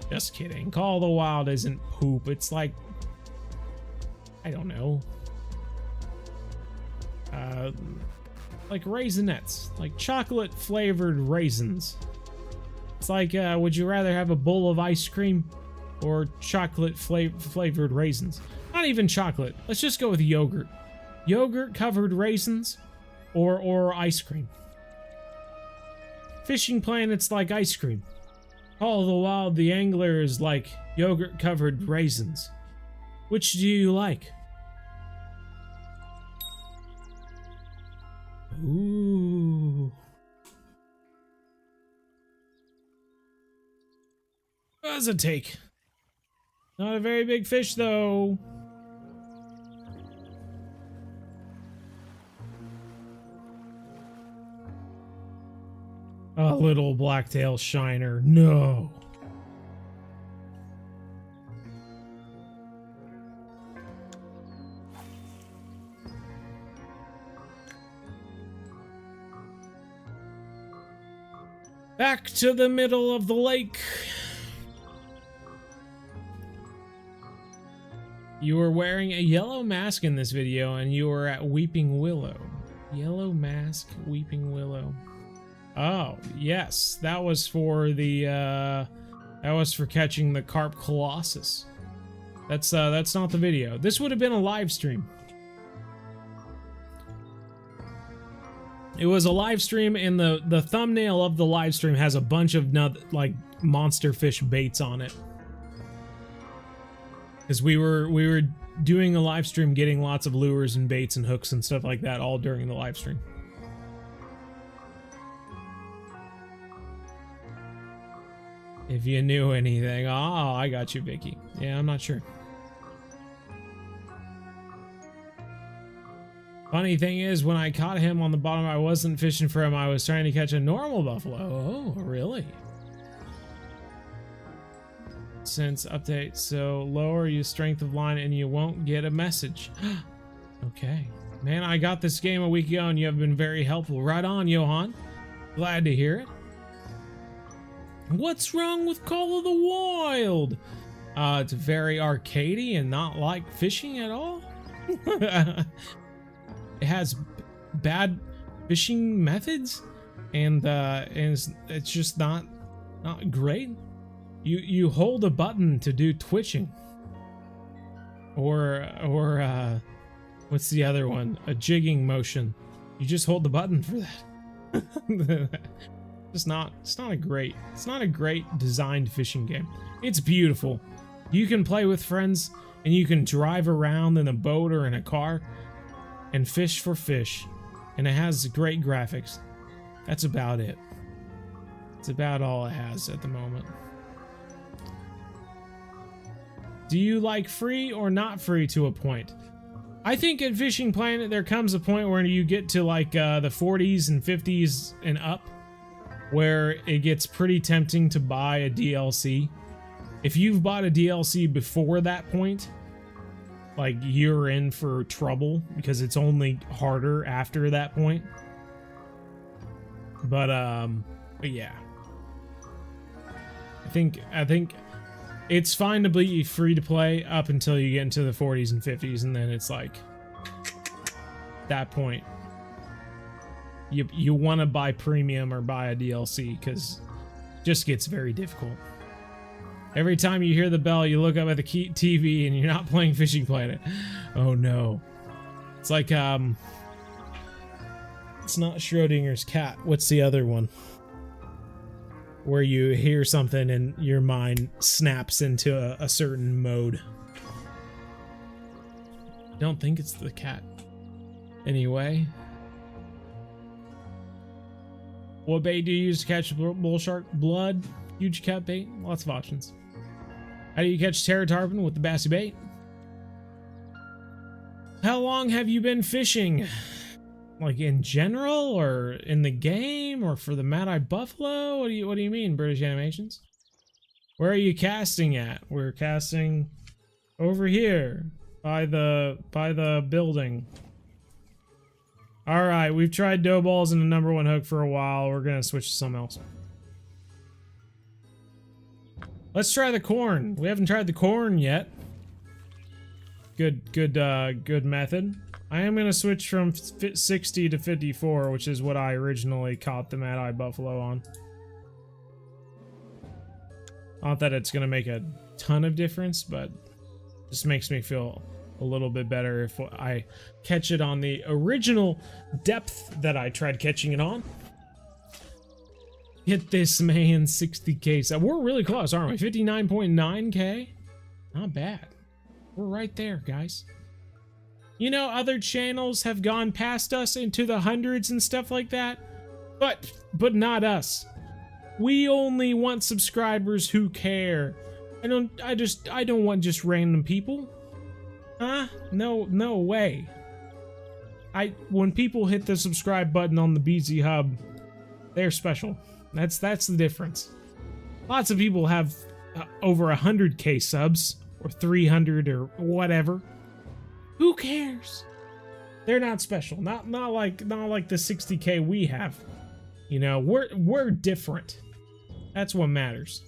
Just kidding. Call of the Wild isn't poop. It's like, I don't know. Like raisinets, like chocolate flavored raisins. It's like, would you rather have a bowl of ice cream or chocolate flavored raisins? Not even chocolate. Let's just go with yogurt. Yogurt covered raisins or ice cream. Fishing Planet's like ice cream. Call of the Wild, the angler is like yogurt covered raisins. Which do you like? Ooh. What does it take? Not a very big fish, though. A little blacktail shiner. No. Back to the middle of the lake. You were wearing a yellow mask in this video, and you were at Weeping Willow. Yellow mask, Weeping Willow. Oh, yes, that was for the, that was for catching the Carp Colossus. That's not the video. This would have been a live stream. It was a live stream, and the thumbnail of the live stream has a bunch of like monster fish baits on it. Because we were doing a live stream, getting lots of lures and baits and hooks and stuff like that all during the live stream. If you knew anything. Oh, I got you, Vicky. Yeah, I'm not sure. Funny thing is, when I caught him on the bottom, I wasn't fishing for him. I was trying to catch a normal buffalo. Oh, really? Since update, so lower your strength of line and you won't get a message. Okay. Man, I got this game a week ago and you have been very helpful. Right on, Johan. Glad to hear it. What's wrong with Call of the Wild? It's very arcadey and not like fishing at all. It has bad fishing methods, and it's just not great. You hold a button to do twitching, or what's the other one? A jigging motion. You just hold the button for that. It's not a great designed fishing game. It's beautiful. You can play with friends and you can drive around in a boat or in a car and fish for fish, and it has great graphics. That's about it. It's about all it has at the moment. Do you like free or not free to a point? I think at Fishing Planet there comes a point where you get to like the 40s and 50s and up, where it gets pretty tempting to buy a DLC. If you've bought a DLC before that point, like, you're in for trouble, because it's only harder after that point. But yeah. I think it's fine to be free to play up until you get into the 40s and 50s, and then it's like that point. You want to buy premium or buy a DLC, because it just gets very difficult. Every time you hear the bell, you look up at the TV and you're not playing Fishing Planet. Oh no. It's like, it's not Schrodinger's cat. What's the other one? Where you hear something and your mind snaps into a certain mode. Don't think it's the cat. Anyway. What bait do you use to catch bull shark? Blood? Huge cat bait? Lots of options. How do you catch terra tarpon with the bassy bait? How long have you been fishing? Like in general, or in the game, or for the Mad Eye Buffalo? What do you mean, British Animations? Where are you casting at? We're casting over here by the building. All right, we've tried dough balls and the #1 hook for a while. We're gonna switch to something else. Let's try the corn. We haven't tried the corn yet. Good method. I am gonna switch from 60 to 54, which is what I originally caught the Mad Eye Buffalo on. Not that it's gonna make a ton of difference, but just makes me feel a little bit better if I catch it on the original depth that I tried catching it on. Hit this man, 60k. So we're really close, aren't we? 59.9k? Not bad. We're right there, guys. You know, other channels have gone past us into the hundreds and stuff like that, but not us. We only want subscribers who care. I don't want just random people. Huh? No way. When people hit the subscribe button on the BZ Hub, they're special. That's the difference. Lots of people have over 100k subs, or 300 or whatever. Who cares? They're not special. Not like the 60k we have. You know, we're different. That's what matters.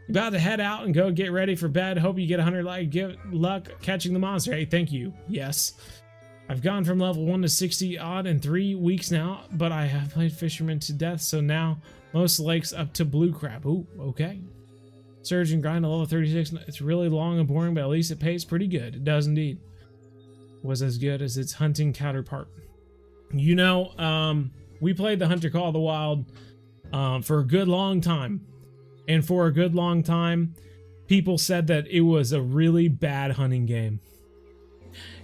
About to head out and go get ready for bed. Hope you get 100 like. Good luck catching the monster. Hey, thank you. Yes. I've gone from level 1 to 60 odd in 3 weeks now, but I have played Fisherman to death, so now most lakes up to blue crab. Ooh, okay. Surge and grind to level 36. It's really long and boring, but at least it pays pretty good. It does indeed. Was as good as its hunting counterpart. You know, we played the Hunter Call of the Wild for a good long time. And for a good long time, people said that it was a really bad hunting game.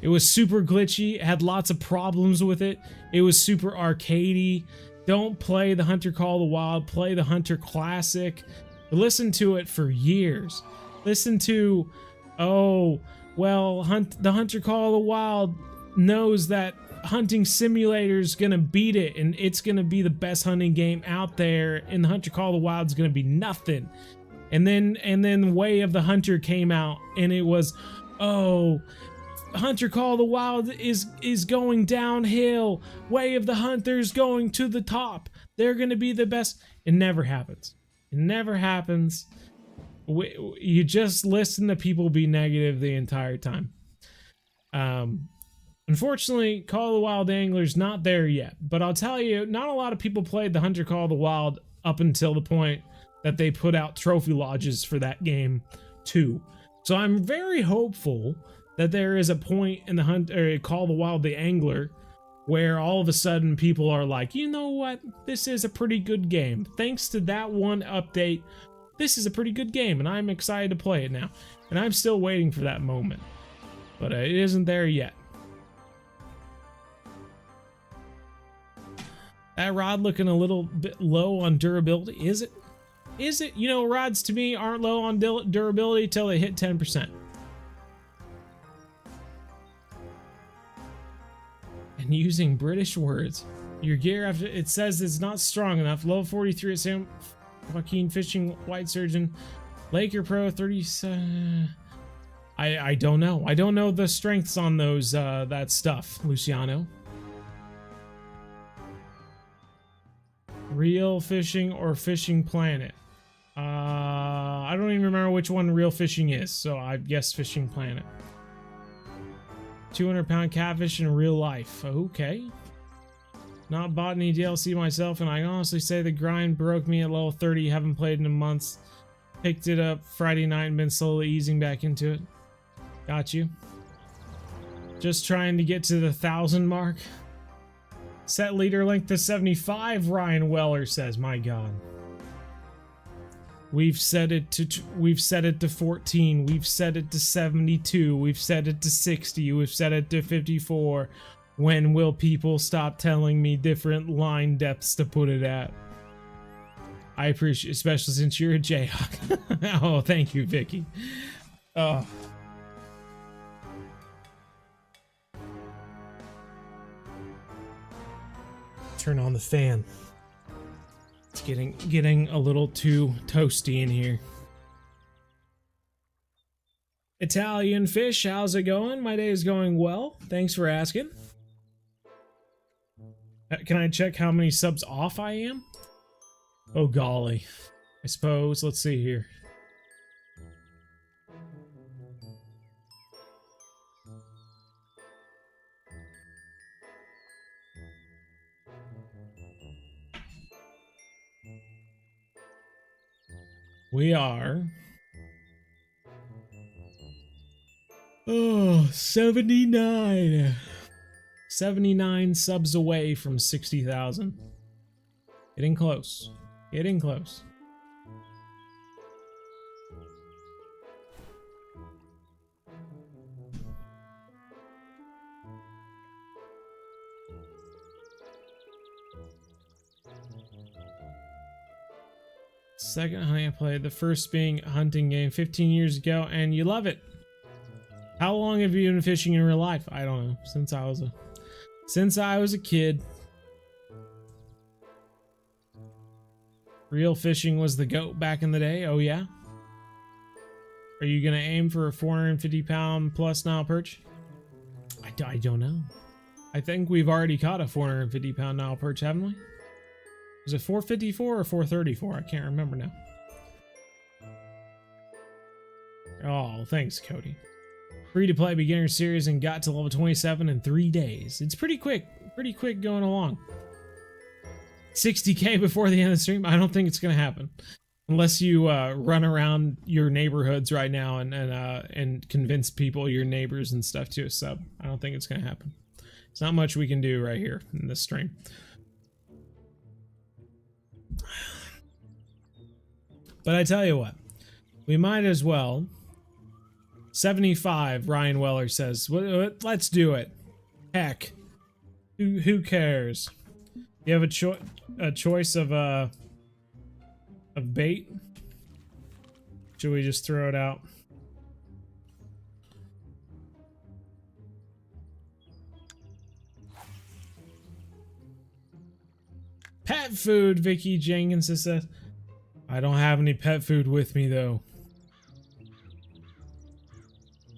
It was super glitchy, it had lots of problems with it. It was super arcadey. Don't play the Hunter Call of the Wild, play the Hunter Classic. Listen to it for years. Listen to, oh, well, the Hunter Call of the Wild knows that Hunting Simulator's gonna beat it, and it's gonna be the best hunting game out there, and the Hunter Call of the Wild's gonna be nothing. And then Way of the Hunter came out, and it was, oh, Hunter Call of the Wild is going downhill. Way of the Hunter's going to the top. They're gonna be the best. It never happens. It never happens. You just listen to people be negative the entire time. Unfortunately, Call of the Wild Angler's not there yet, but I'll tell you, not a lot of people played the Hunter Call of the Wild up until the point that they put out trophy lodges for that game too. So I'm very hopeful that there is a point in the Call of the Wild the Angler where all of a sudden people are like, you know what, this is a pretty good game. Thanks to that one update, this is a pretty good game, and I'm excited to play it now. And I'm still waiting for that moment, but it isn't there yet. That rod looking a little bit low on durability. Is it? Is it? You know, rods to me aren't low on durability till they hit 10%. And using British words. Your gear, after it says it's not strong enough. Level 43 at San Joaquin Fishing White Surgeon. Laker Pro 37. I don't know. I don't know the strengths on those that stuff, Luciano. Real Fishing or Fishing Planet? I don't even remember which one Real Fishing is, so I guess Fishing Planet. 200-pound catfish in real life. Okay. Not bought any DLC myself, and I honestly say the grind broke me at level 30. Haven't played in months. Picked it up Friday night and been slowly easing back into it. Got you. Just trying to get to the 1,000 mark. Set leader length to 75, Ryan Weller says. My God. We've set it to 14. We've set it to 72. We've set it to 60. We've set it to 54. When will people stop telling me different line depths to put it at? I appreciate, especially since you're a Jayhawk. Oh, thank you, Vicky. Oh. Turn on the fan. It's getting a little too toasty in here. Italian Fish, how's it going? My day is going well. Thanks for asking. Can I check how many subs off I am? Oh golly. I suppose. Let's see here. We are 79 subs away from 60,000. Getting close. Getting close. Second hunting I played, the first being a hunting game 15 years ago, and you love it. How long have you been fishing in real life? I don't know. Since I was a kid. Real fishing was the GOAT back in the day. Oh yeah. Are you gonna aim for a 450-pound plus Nile perch? I don't know. I think we've already caught a 450-pound Nile perch, haven't we? Was it 454 or 434? I can't remember now. Oh, thanks, Cody. Free to play beginner series and got to level 27 in 3 days. It's pretty quick going along. 60k before the end of the stream? I don't think it's gonna happen. Unless you run around your neighborhoods right now and convince people, your neighbors and stuff, to a sub. I don't think it's gonna happen. There's not much we can do right here in this stream. But I tell you what, we might as well. 75, Ryan Weller says, let's do it. Heck, who cares? You have a choice of bait? Should we just throw it out? Pet food, Vicky Jenkins says. I don't have any pet food with me though.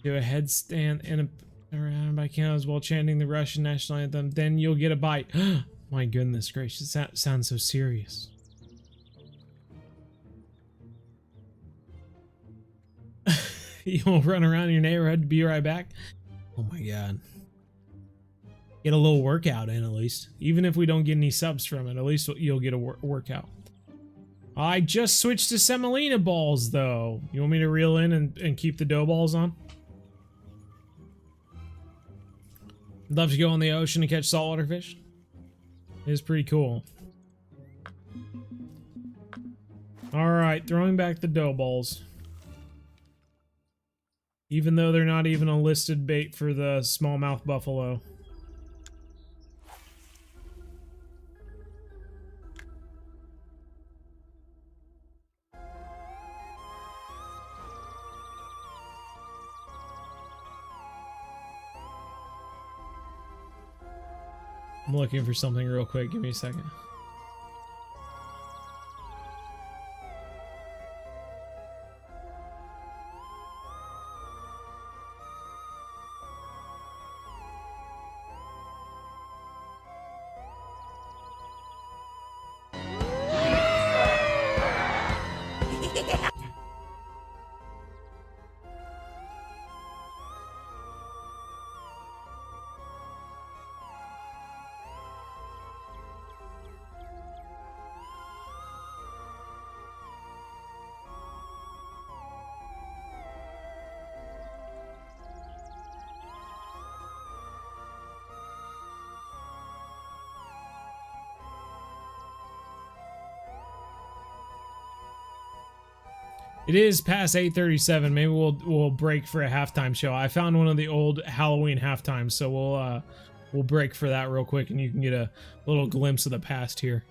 Do a headstand and around by candles while chanting the Russian national anthem, then you'll get a bite. My goodness gracious, that sounds so serious. You'll run around your neighborhood to be right back. Oh my god. Get a little workout in at least. Even if we don't get any subs from it, at least you'll get a workout. I just switched to semolina balls though. You want me to reel in and keep the dough balls on? Love to go in the ocean and catch saltwater fish. It is pretty cool. Alright, throwing back the dough balls. Even though they're not even a listed bait for the smallmouth buffalo. I'm looking for something real quick. Give me a second. It is past 8:37. Maybe we'll break for a halftime show. I found one of the old Halloween halftimes, so we'll break for that real quick, and you can get a little glimpse of the past here.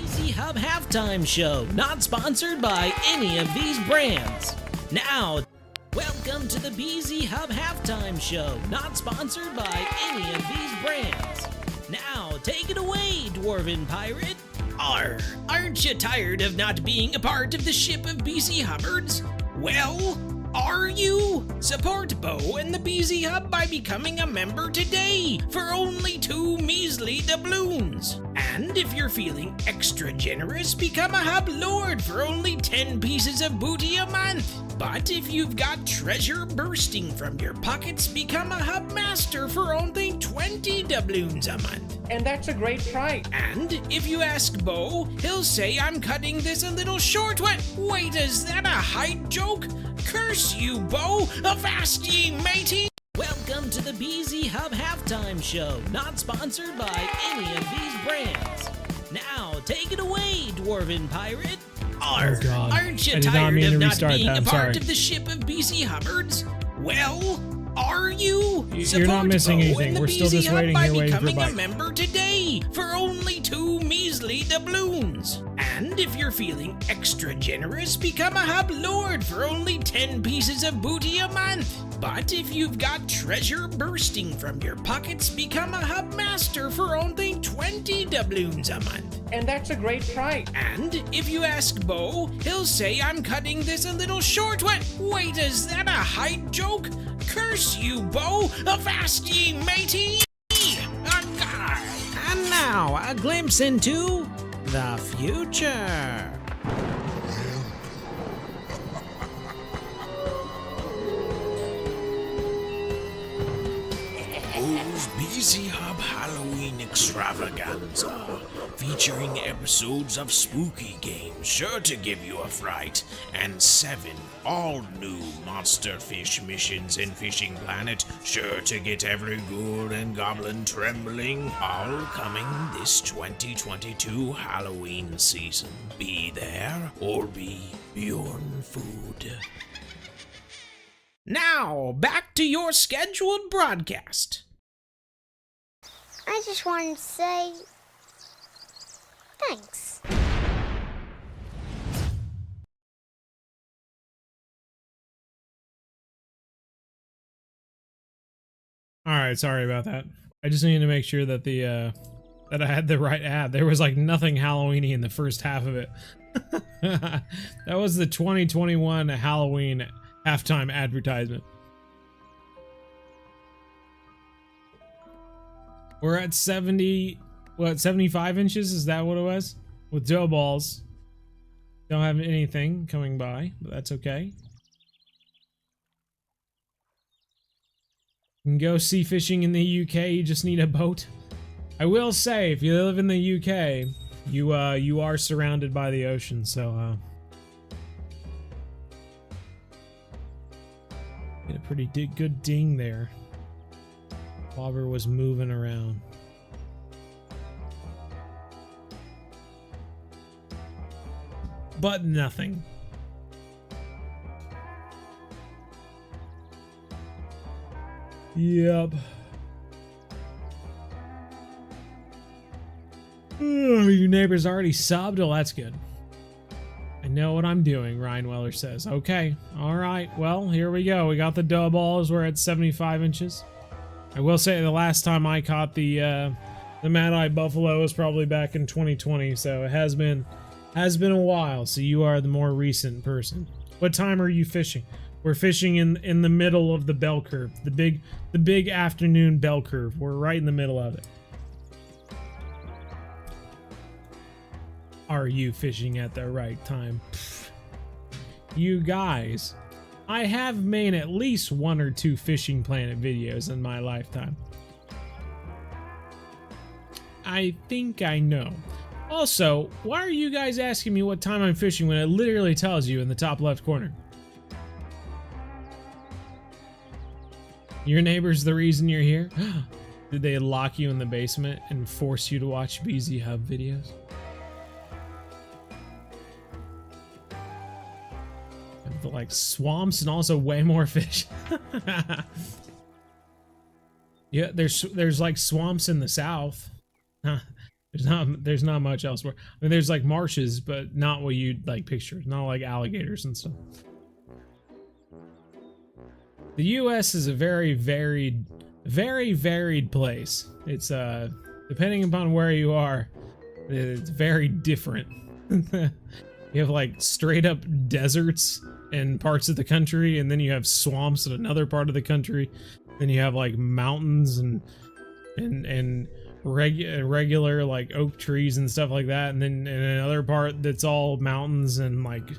Easy Hub halftime show, not sponsored by any of these brands. Now, welcome to the BZ Hub halftime show, not sponsored by any of these brands. Now, take it away, Dwarven Pirate. Arr, aren't you tired of not being a part of the ship of BZ Hubbards? Well, are you? Support Bo and the BZ Hub by becoming a member today for only 2 measly doubloons. And if you're feeling extra generous, become a Hub Lord for only 10 pieces of booty a month. But if you've got treasure bursting from your pockets, become a Hub Master for only 20 doubloons a month. And that's a great price. And if you ask Bo, he'll say I'm cutting this a little short. Wait, is that a height joke? Curse you, Bo! Avast ye, matey! Welcome to the BZ Hub halftime show, not sponsored by any of these brands. Now, take it away, Dwarven Pirate. Arr, Oh god. aren't you I did not tired mean of to not restart being that. a I'm part sorry. of the ship of BZ Hubbards? Well, are you? You're not missing Bo anything. and the We're still BZ just Hub waiting by here waiting for becoming a Bite. member today for only 2 measly doubloons. And if you're feeling extra generous, become a Hub Lord for only 10 pieces of booty a month. But if you've got treasure bursting from your pockets, become a Hub Master for only 20 doubloons a month. And that's a great price. And if you ask Bo, he'll say I'm cutting this a little short. Wait, is that a height joke? Curse you, Bo! Avast ye, matey! Now, a glimpse into the future. O's BZ Hub Halloween Extravaganza, featuring episodes of spooky games sure to give you a fright, and 7 all-new monster fish missions in Fishing Planet sure to get every ghoul and goblin trembling, all coming this 2022 Halloween season. Be there or be beyond food. Now, back to your scheduled broadcast. I just wanted to say thanks. All right, sorry about that. I just needed to make sure that the that I had the right ad. There was like nothing Halloweeny in the first half of it. That was the 2021 Halloween halftime advertisement. We're at 75 inches? Is that what it was? With dough balls. Don't have anything coming by, but that's okay. You can go sea fishing in the UK, you just need a boat. I will say, if you live in the UK, you are surrounded by the ocean, so get a pretty good ding there. Bobber was moving around. But nothing. Yep. Your neighbor's already subbed? Oh, that's good. I know what I'm doing, Ryan Weller says. Okay, alright, well, here we go. We got the dough balls. We're at 75 inches. I will say the last time I caught the Mad-Eye Buffalo was probably back in 2020, so it has been a while, so you are the more recent person. What time are you fishing? We're fishing in the middle of the bell curve, the big afternoon bell curve. We're right in the middle of it. Are you fishing at the right time? Pfft. You guys, I have made at least 1 or 2 Fishing Planet videos in my lifetime. I think I know. Also, why are you guys asking me what time I'm fishing when it literally tells you in the top left corner? Your neighbor's the reason you're here? Did they lock you in the basement and force you to watch BZ Hub videos? Like swamps and also way more fish. Yeah, there's like swamps in the south. There's not much elsewhere. I mean, there's like marshes, but not what you'd like picture. Not like alligators and stuff. The U.S. is a very varied place. It's depending upon where you are, it's very different. You have like straight up deserts in parts of the country, and then you have swamps in another part of the country. Then you have like mountains and regular like oak trees and stuff like that, and then in another part that's all mountains and like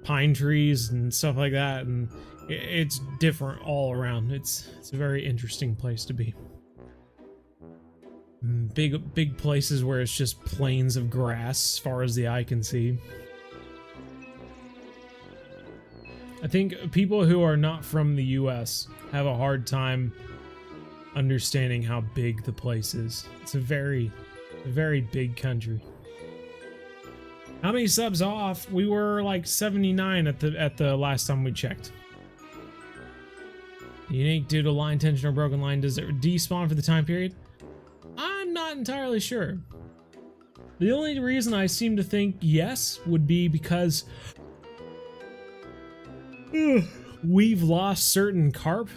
pine trees and stuff like that, and it's different all around. It's a very interesting place to be. Big places where it's just plains of grass as far as the eye can see. I think people who are not from the US have a hard time understanding how big the place is. It's a very big country. How many subs off? We were like 79 at the last time we checked. Unique due to line tension or broken line. Does it despawn for the time period? I'm not entirely sure. The only reason I seem to think yes would be because we've lost certain carp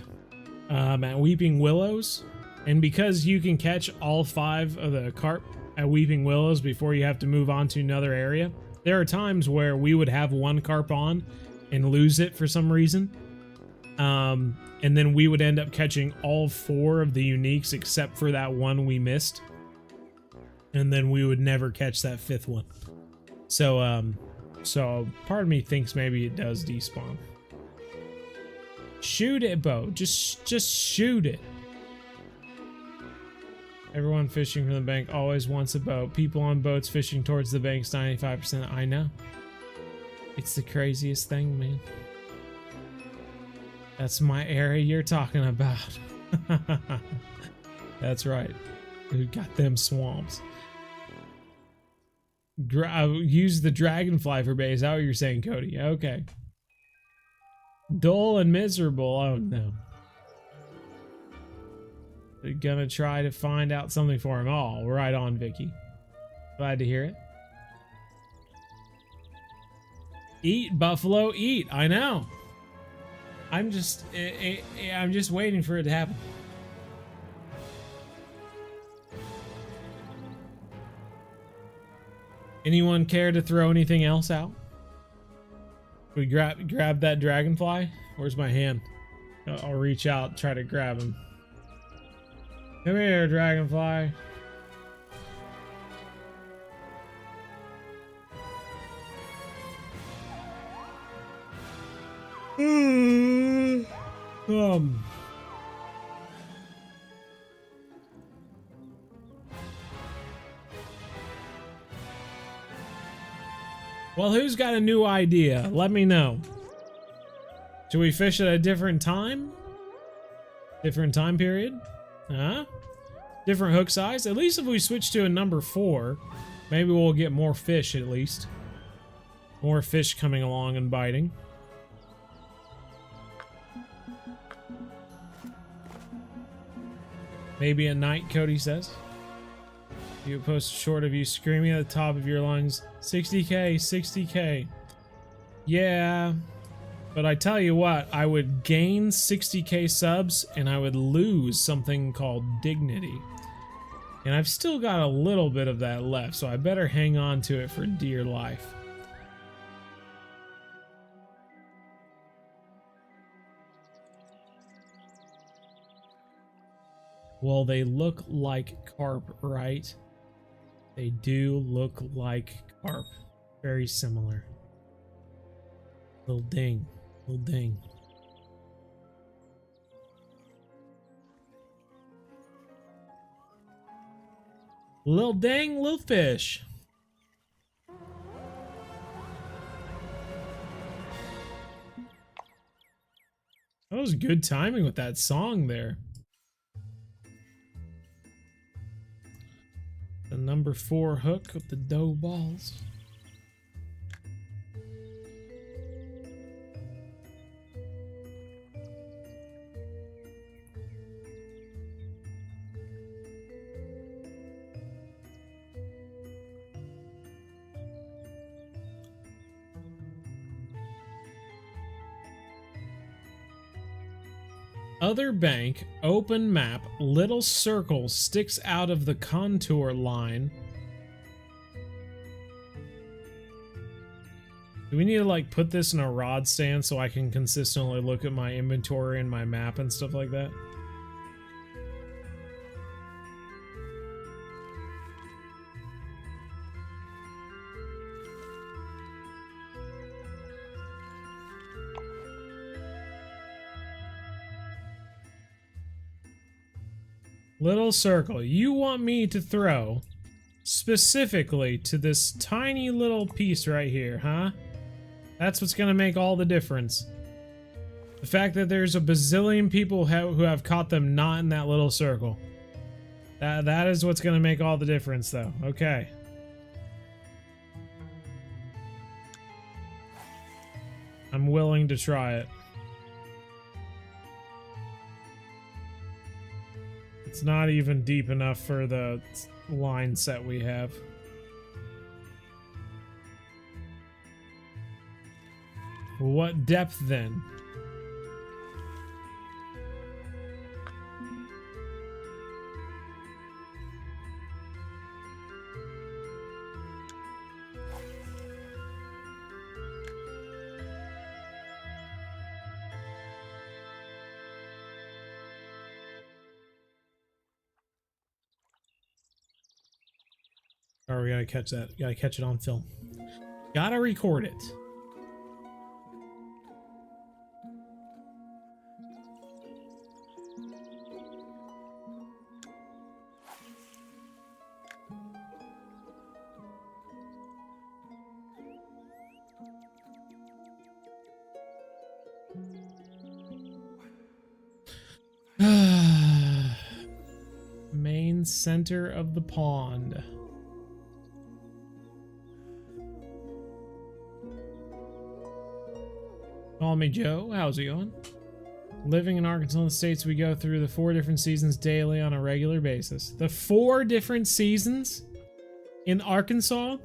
at Weeping Willows, and because you can catch all 5 of the carp at Weeping Willows before you have to move on to another area, there are times where we would have 1 carp on and lose it for some reason, and then we would end up catching all 4 of the uniques except for that one we missed. and then we would never catch that 5th one. So so part of me thinks maybe it does despawn. Shoot it, Bo. Just shoot it. Everyone fishing from the bank always wants a boat. People on boats fishing towards the bank's 95%. I know. It's the craziest thing, man. That's my area you're talking about. That's right. We got them swamps. Use the dragonfly for bait. Is that what you're saying, Cody? Okay. Dull and miserable. Oh no. They're gonna try to find out something for him. Oh, right on, Vicky. Glad to hear it. Eat, buffalo, eat. I know. I'm just waiting for it to happen. Anyone care to throw anything else out? We grab that dragonfly? Where's my hand? I'll reach out, try to grab him. Come here, dragonfly. Well, who's got a new idea? Let me know. Should we fish at a different time? Different time period? Huh? Different hook size? At least if we switch to a number 4, maybe we'll get more fish at least. More fish coming along and biting. Maybe at night, Cody says. You post a short of you screaming at the top of your lungs, 60K, 60K. Yeah, but I tell you what, I would gain 60K subs and I would lose something called dignity. And I've still got a little bit of that left, so I better hang on to it for dear life. Well, they look like carp, right? They do look like carp. Very similar. Little ding. Little ding. Little dang, little fish. That was good timing with that song there. The number 4 hook with the dough balls. Other bank, open map, little circle sticks out of the contour line. Do we need to like put this in a rod stand so I can consistently look at my inventory and my map and stuff like that? Little circle, you want me to throw specifically to this tiny little piece right here, huh? That's what's gonna make all the difference. The fact that there's a bazillion people who have caught them not in that little circle. That is what's gonna make all the difference, though. Okay. I'm willing to try it. It's not even deep enough for the line set we have. What depth then? Or we gotta catch that. Gotta catch it on film. Gotta record it. Main center of the pond. Call me Joe. How's it going? Living in Arkansas in the States, we go through the 4 different seasons daily on a regular basis. The 4 different seasons in Arkansas?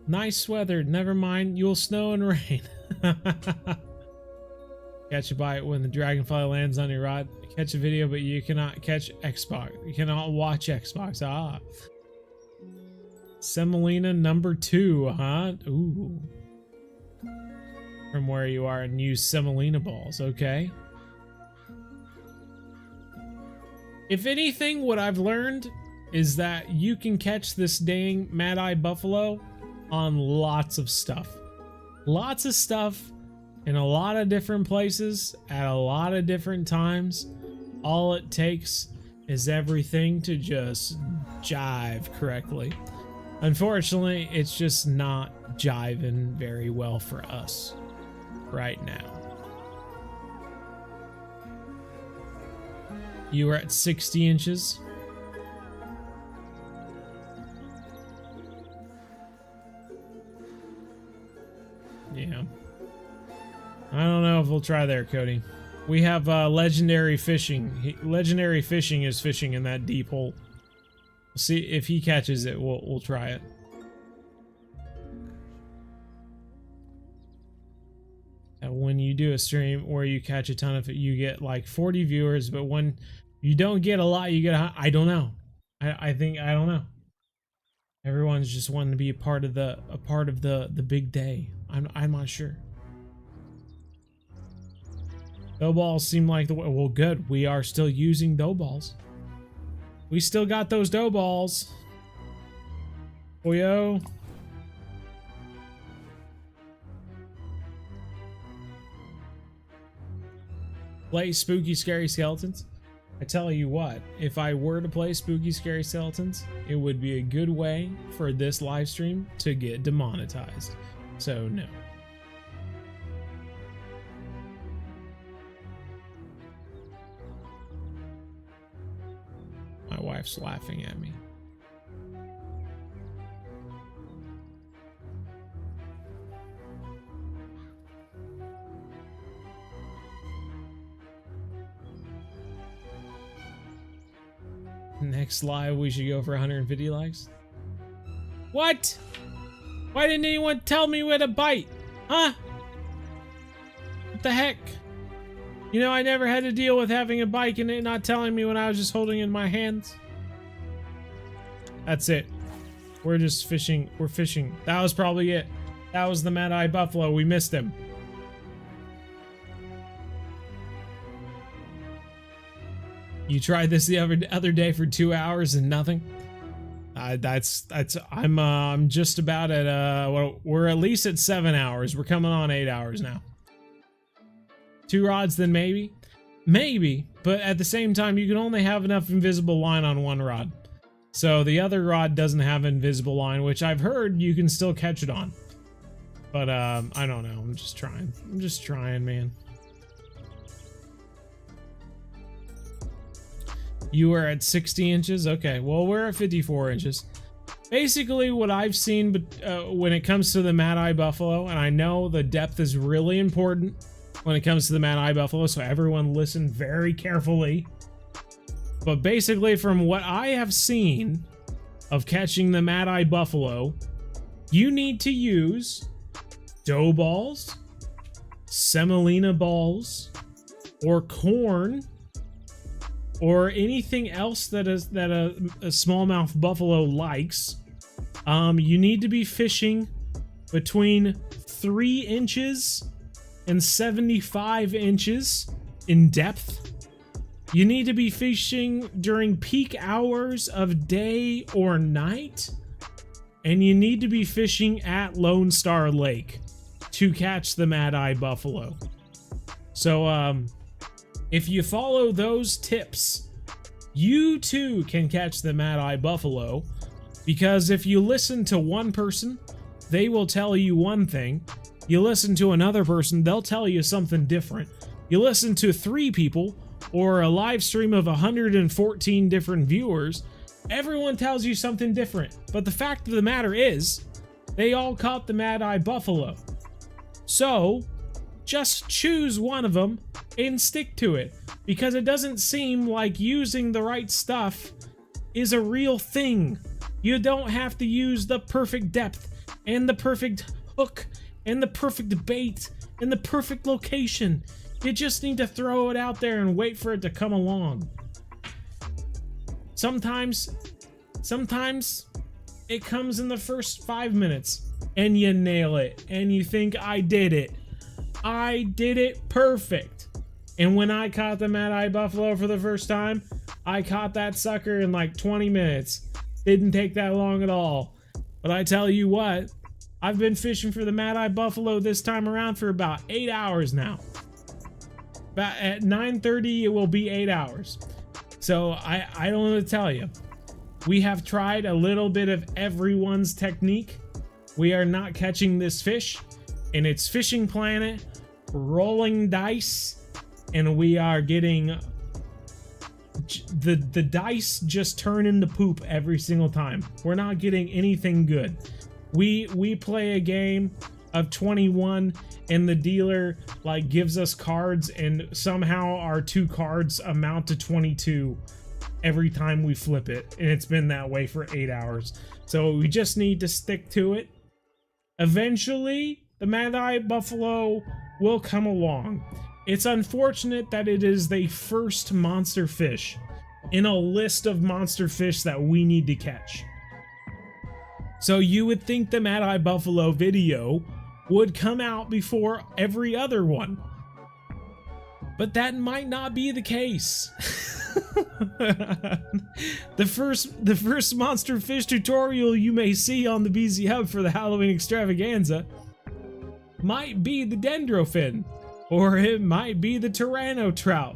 Nice weather. Never mind. You'll snow and rain. Catch a bite when the dragonfly lands on your rod. Catch a video, but you cannot catch Xbox. You cannot watch Xbox. Ah. Semolina number 2, huh? Ooh. From where you are and use semolina balls. Okay. If anything, what I've learned is that you can catch this dang mad-eye buffalo on lots of stuff. Lots of stuff in a lot of different places at a lot of different times. All it takes is everything to just jive correctly. Unfortunately, it's just not jiving very well for us right now. You were at 60 inches. Yeah. I don't know if we'll try there, Cody. We have legendary fishing. Legendary fishing is fishing in that deep hole. We'll see if he catches it. We'll try it. And when you do a stream where you catch a ton of it, you get like 40 viewers. But when you don't get a lot, you get I don't know. I don't know. Everyone's just wanting to be a part of the big day. I'm not sure. Dough balls seem like the way. Well, good. We are still using dough balls. We still got those dough balls. Oh, yo. Play spooky, scary skeletons. I tell you what, if I were to play spooky, scary skeletons, it would be a good way for this live stream to get demonetized. So, no. My wife's laughing at me. Next live, we should go for 150 likes. What? Why didn't anyone tell me where to bite? Huh? What the heck? You know, I never had to deal with having a bike and it not telling me when I was just holding it in my hands. That's it. We're just fishing. We're fishing. That was probably it. That was the mad-eye buffalo. We missed him. You tried this the other day for 2 hours and nothing. I'm just about at well, we're at least at 7 hours. We're coming on 8 hours now. 2 rods, then maybe, but at the same time, you can only have enough invisible line on 1 rod. So the other rod doesn't have invisible line, which I've heard you can still catch it on. But I don't know. I'm just trying, man. You were at 60 inches? Okay, well, we're at 54 inches. Basically, what I've seen when it comes to the mad-eye buffalo, and I know the depth is really important when it comes to the mad-eye buffalo, so everyone listen very carefully. But basically, from what I have seen of catching the mad-eye buffalo, you need to use dough balls, semolina balls, or corn, or anything else that a smallmouth buffalo likes. You need to be fishing between 3 inches 175 inches in depth. You need to be fishing during peak hours of day or night. And you need to be fishing at Lonestar Lake to catch the Mad-Eye Buffalo. So, if you follow those tips, you too can catch the Mad-Eye Buffalo. Because if you listen to one person, they will tell you one thing. You listen to another person, they'll tell you something different. You listen to 3 people, or a live stream of 114 different viewers, everyone tells you something different. But the fact of the matter is, they all caught the Mad-Eye Buffalo. So, just choose one of them and stick to it. Because it doesn't seem like using the right stuff is a real thing. You don't have to use the perfect depth, and the perfect hook, and the perfect bait, and the perfect location. You just need to throw it out there and wait for it to come along. Sometimes it comes in the first 5 minutes and you nail it and you think, I did it. I did it perfect. And when I caught the Mad-Eye Buffalo for the first time, I caught that sucker in like 20 minutes. Didn't take that long at all. But I tell you what, I've been fishing for the Mad-Eye Buffalo this time around for about 8 hours now. About at 9:30 it will be 8 hours. So I don't know what to tell you. We have tried a little bit of everyone's technique. We are not catching this fish in its fishing planet, rolling dice, and we are getting the dice just turn into poop every single time. We're not getting anything good. We play a game of 21 and the dealer like gives us cards, and somehow our 2 cards amount to 22 every time we flip it, and it's been that way for 8 hours. So we just need to stick to it. Eventually the Mad-Eye Buffalo will come along. It's unfortunate that it is the first monster fish in a list of monster fish that we need to catch. So you would think the Mad-Eye Buffalo video would come out before every other one. But that might not be the case. The first monster fish tutorial you may see on the BZ Hub for the Halloween extravaganza might be the dendrofin, or it might be the Tyranno trout,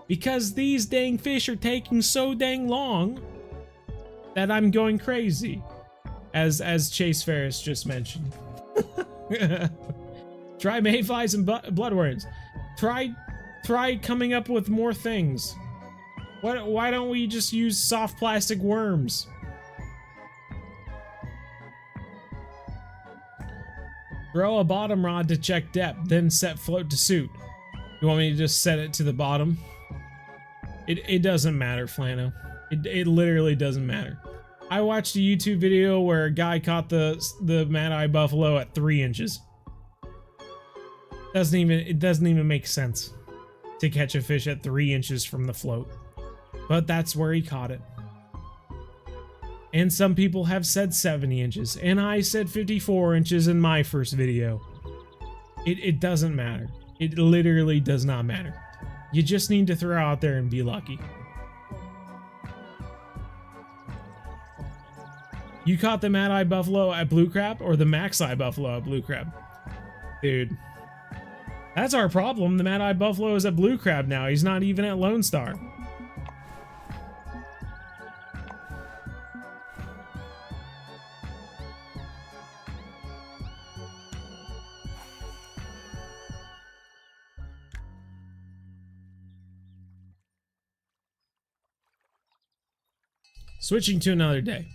because these dang fish are taking so dang long that I'm going crazy, as Chase Ferris just mentioned. Try mayflies and bloodworms. Try coming up with more things. Why don't we just use soft plastic worms? Throw a bottom rod to check depth, then set float to suit. You want me to just set it to the bottom? It doesn't matter, Flano. It literally doesn't matter. I watched a YouTube video where a guy caught the Mad-Eye Buffalo at 3 inches. It doesn't even make sense to catch a fish at 3 inches from the float. But that's where he caught it. And some people have said 70 inches, and I said 54 inches in my first video. It doesn't matter. It literally does not matter. You just need to throw out there and be lucky. You caught the Mad-Eye Buffalo at Blue Crab, or the Max-Eye Buffalo at Blue Crab? Dude. That's our problem. The Mad-Eye Buffalo is at Blue Crab now. He's not even at Lone Star. Switching to another day.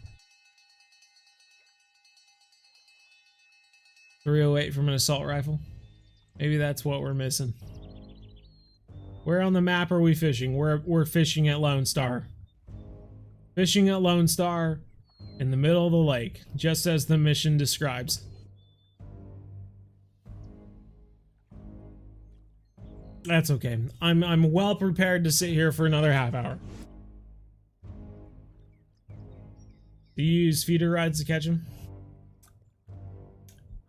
308 from an assault rifle. Maybe that's what we're missing. Where on the map are we fishing? We're fishing at Lone Star. Fishing at Lone Star in the middle of the lake, just as the mission describes. That's okay. I'm well prepared to sit here for another half hour. Do you use feeder rods to catch them?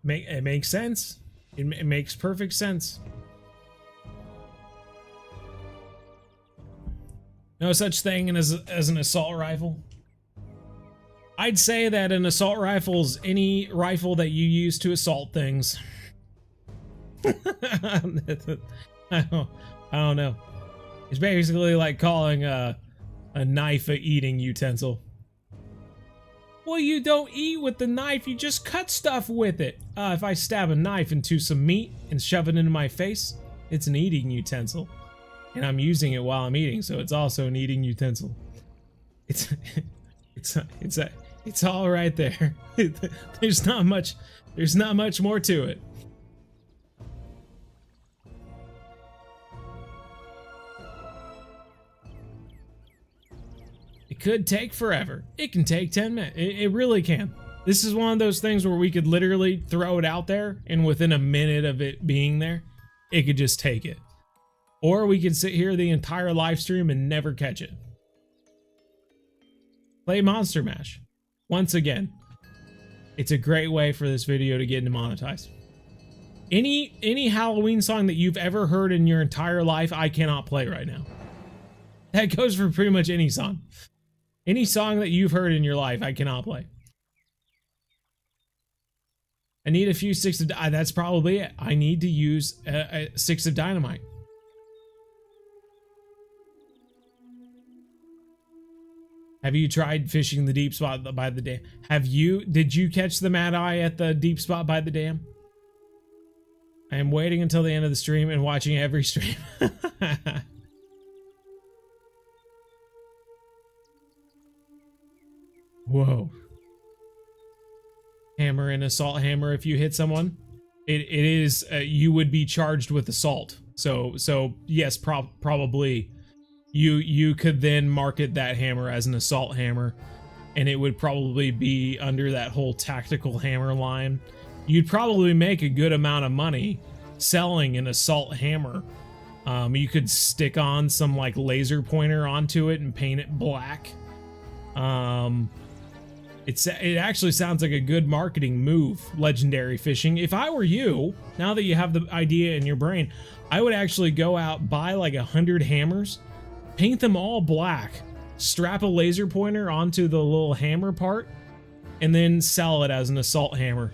It makes sense. It makes perfect sense. No such thing as an assault rifle. I'd say that an assault rifle is any rifle that you use to assault things. I don't know. It's basically like calling a knife a eating utensil. Well, you don't eat with the knife, you just cut stuff with it. If I stab a knife into some meat and shove it into my face, it's an eating utensil. And I'm using it while I'm eating, so it's also an eating utensil. It's all right there. There's not much more to it. It could take forever. It can take 10 minutes. It really can. This is one of those things where we could literally throw it out there, and within a minute of it being there, it could just take it. Or we could sit here the entire live stream and never catch it. Play Monster Mash. Once again, it's a great way for this video to get demonetized. Any Halloween song that you've ever heard in your entire life, I cannot play right now. That goes for pretty much any song. Any song that you've heard in your life, I cannot play. I need a few sticks of... that's probably it. I need to use sticks of dynamite. Have you tried fishing the deep spot by the dam? Did you catch the mad eye at the deep spot by the dam? I am waiting until the end of the stream and watching every stream. Whoa. Hammer and assault hammer. If you hit someone, it is, you would be charged with assault. So yes, probably. You could then market that hammer as an assault hammer, and it would probably be under that whole tactical hammer line. You'd probably make a good amount of money selling an assault hammer. You could stick on some like laser pointer onto it and paint it black. It actually sounds like a good marketing move, Legendary Fishing. If I were you, now that you have the idea in your brain, I would actually go out, buy like 100 hammers, paint them all black, strap a laser pointer onto the little hammer part, and then sell it as an assault hammer.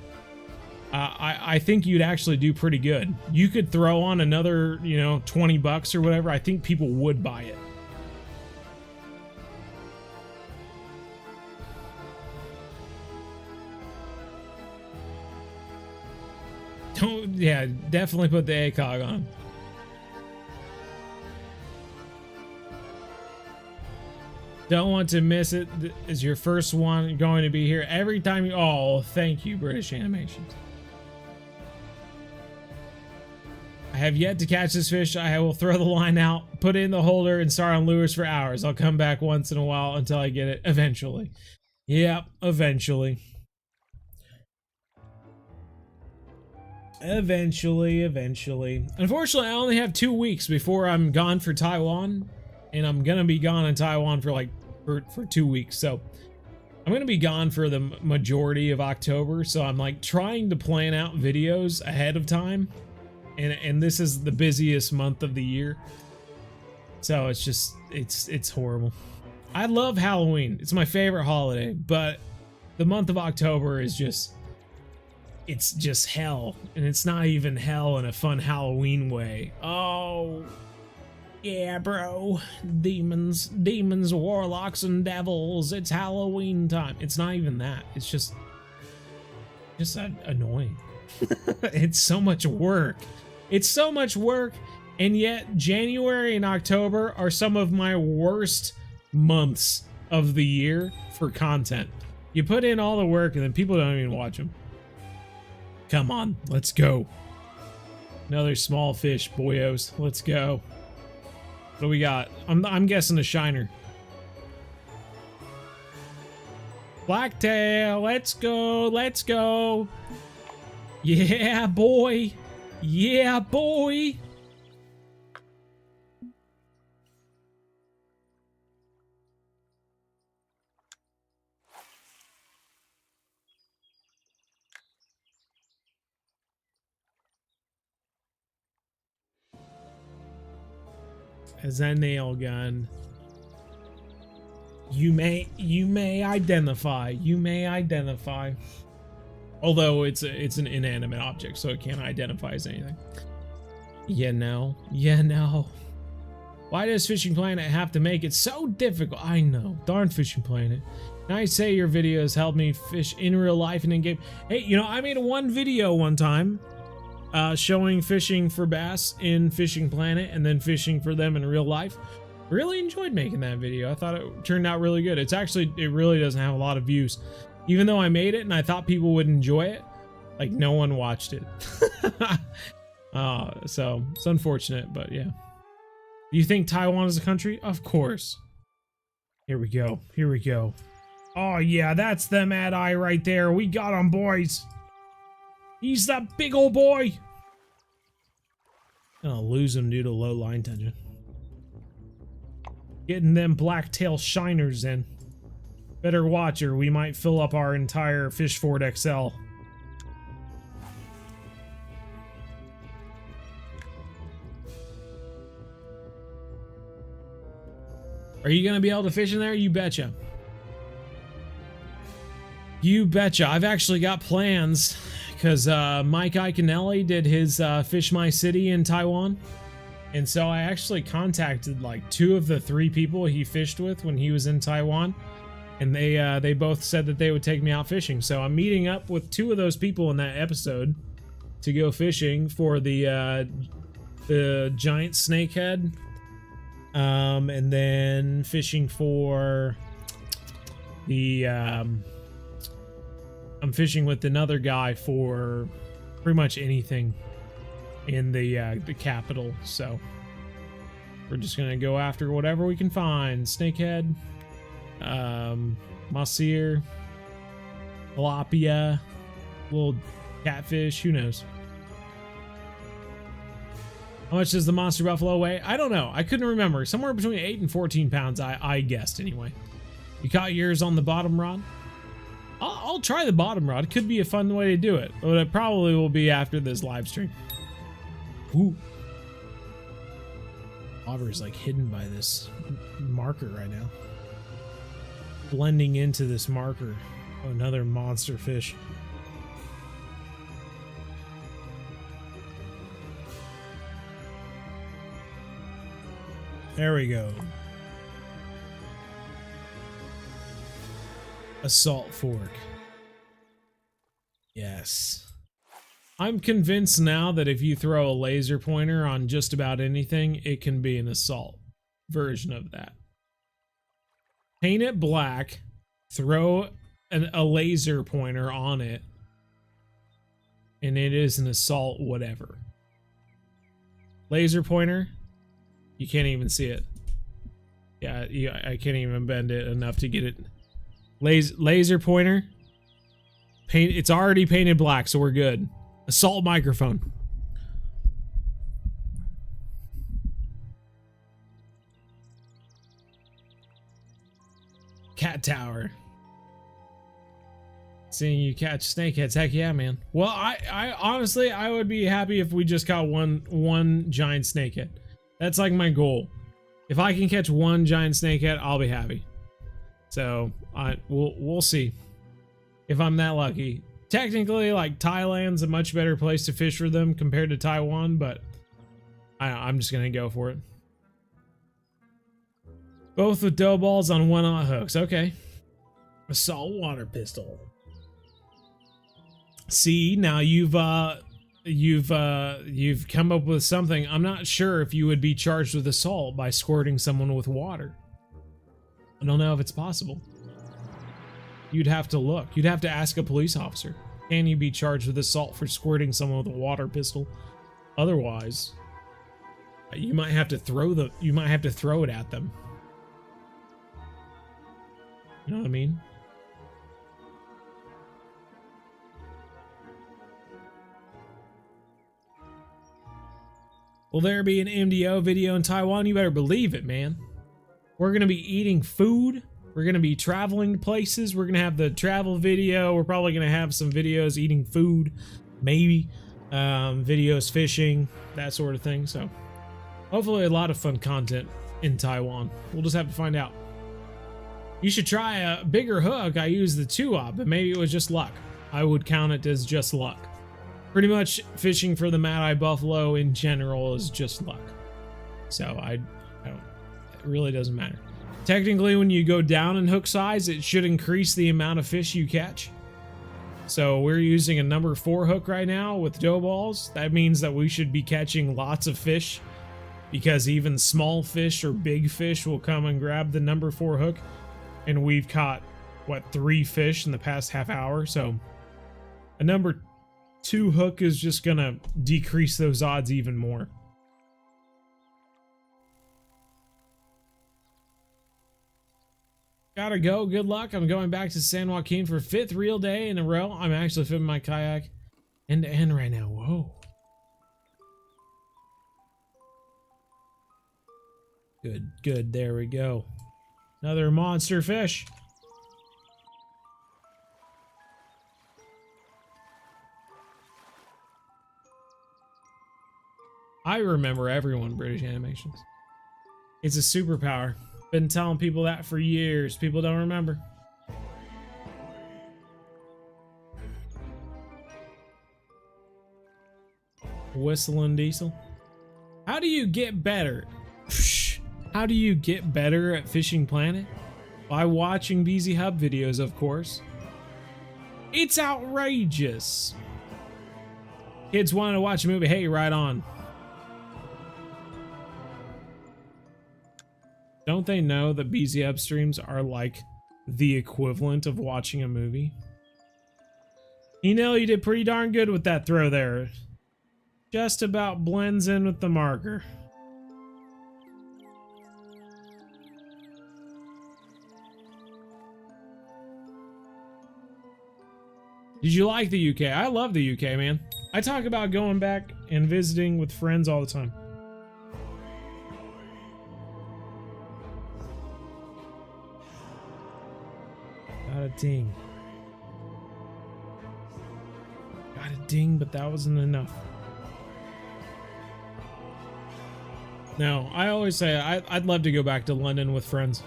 I think you'd actually do pretty good. You could throw on another, 20 bucks or whatever. I think people would buy it. Yeah, definitely put the ACOG on. Don't want to miss it. Is your first one going to be here every time you... Oh, thank you, British Animations. I have yet to catch this fish. I will throw the line out, put it in the holder, and start on lures for hours. I'll come back once in a while until I get it eventually. Yep, eventually. Eventually. Unfortunately, I only have 2 weeks before I'm gone for Taiwan. And I'm gonna be gone in Taiwan for 2 weeks, so I'm gonna be gone for the majority of October. So I'm like trying to plan out videos ahead of time, and this is the busiest month of the year, so it's just it's horrible. I love Halloween; it's my favorite holiday, but the month of October is just hell, and it's not even hell in a fun Halloween way. Oh. Yeah, bro. Demons, warlocks, and devils. It's Halloween time. It's not even that. It's just annoying. It's so much work. And yet January and October are some of my worst months of the year for content. You put in all the work and then people don't even watch them. Come on, let's go. Another small fish, boyos. Let's go. What do we got? I'm guessing a shiner. Blacktail, let's go. Yeah, boy. As a nail gun. You may identify. Although it's an inanimate object, so it can't identify as anything. Yeah, no. Why does Fishing Planet have to make it so difficult? I know. Darn Fishing Planet. Now I say your videos help me fish in real life and in game. Hey, you know, I made one video one time showing fishing for bass in Fishing Planet and then fishing for them in real life. Really enjoyed making that video. I thought it turned out really good. It really doesn't have a lot of views. Even though I made it and I thought people would enjoy it, like no one watched it. So it's unfortunate, but yeah. Do you think Taiwan is a country? Of course. Here we go. Oh yeah, that's the Mad Eye right there. We got him, boys. He's that big old boy. Gonna lose him due to low line tension. Getting them blacktail shiners in. Better watch or we might fill up our entire Fish Ford XL. Are you gonna be able to fish in there? You betcha. You betcha. I've actually got plans because Mike Iaconelli did his Fish My City in Taiwan. And so I actually contacted like 2 of the 3 people he fished with when he was in Taiwan. And they both said that they would take me out fishing. So I'm meeting up with 2 of those people in that episode to go fishing for the giant snakehead. And then fishing for the I'm fishing with another guy for pretty much anything in the capital, so we're just gonna go after whatever we can find. Snakehead, mahseer, tilapia, little catfish, who knows. How much does the monster buffalo weigh? I don't know. I couldn't remember. Somewhere between 8 and 14 pounds, I guessed anyway. You caught yours on the bottom rod? I'll try the bottom rod. It could be a fun way to do it, but it probably will be after this live stream. Ooh. Water is like hidden by this marker right now. Blending into this marker. Oh, another monster fish. There we go. A salt fork. Yes. I'm convinced now that if you throw a laser pointer on just about anything, it can be an assault version of that. Paint it black, throw a laser pointer on it, and it is an assault whatever. Laser pointer, you can't even see it. Yeah, I can't even bend it enough to get it. Laser pointer, paint. It's already painted black, so we're good. Assault microphone. Cat tower. Seeing you catch snakeheads, heck yeah, man. Well, I honestly, I would be happy if we just caught one giant snakehead. That's like my goal. If I can catch one giant snakehead, I'll be happy. So we'll see if I'm that lucky. Technically, like, Thailand's a much better place to fish for them compared to Taiwan, but I'm just gonna go for it. Both with dough balls on 1/0 hooks. Okay. A saltwater pistol. See, now you've come up with something. I'm not sure if you would be charged with assault by squirting someone with water. I don't know if it's possible. You'd have to look. You'd have to ask a police officer. Can you be charged with assault for squirting someone with a water pistol? Otherwise, you might have to throw it at them. You know what I mean? Will there be an MDO video in Taiwan? You better believe it, man. We're gonna be eating food. We're going to be traveling to places. We're going to have the travel video. We're probably going to have some videos eating food, maybe videos fishing, that sort of thing. So hopefully a lot of fun content in Taiwan. We'll just have to find out. You should try a bigger hook. I used the 2-aught, but maybe it was just luck. I would count it as just luck. Pretty much fishing for the Mad Eye Buffalo in general is just luck. So I don't, it really doesn't matter. Technically, when you go down in hook size, it should increase the amount of fish you catch. So we're using a number 4 hook right now with dough balls. That means that we should be catching lots of fish, because even small fish or big fish will come and grab the number 4 hook. And we've caught, what, 3 fish in the past half hour. So a number 2 hook is just gonna decrease those odds even more. Gotta go. Good luck. I'm going back to San Joaquin for 5th real day in a row. I'm actually flipping my kayak end to end right now. Whoa. Good, good. There we go. Another monster fish. I remember everyone British animations. It's a superpower. Been telling people that for years. People don't remember. Whistling Diesel. How do you get better? How do you get better at Fishing Planet? By watching BZ Hub videos, of course. It's outrageous. Kids wanting to watch a movie. Hey, right on. Don't they know that BZ Hub streams are like the equivalent of watching a movie? You know, you did pretty darn good with that throw there. Just about blends in with the marker. Did you like the UK? I love the UK, man. I talk about going back and visiting with friends all the time. Got a ding. Got a ding, but that wasn't enough. No, I always say I'd love to go back to London with friends.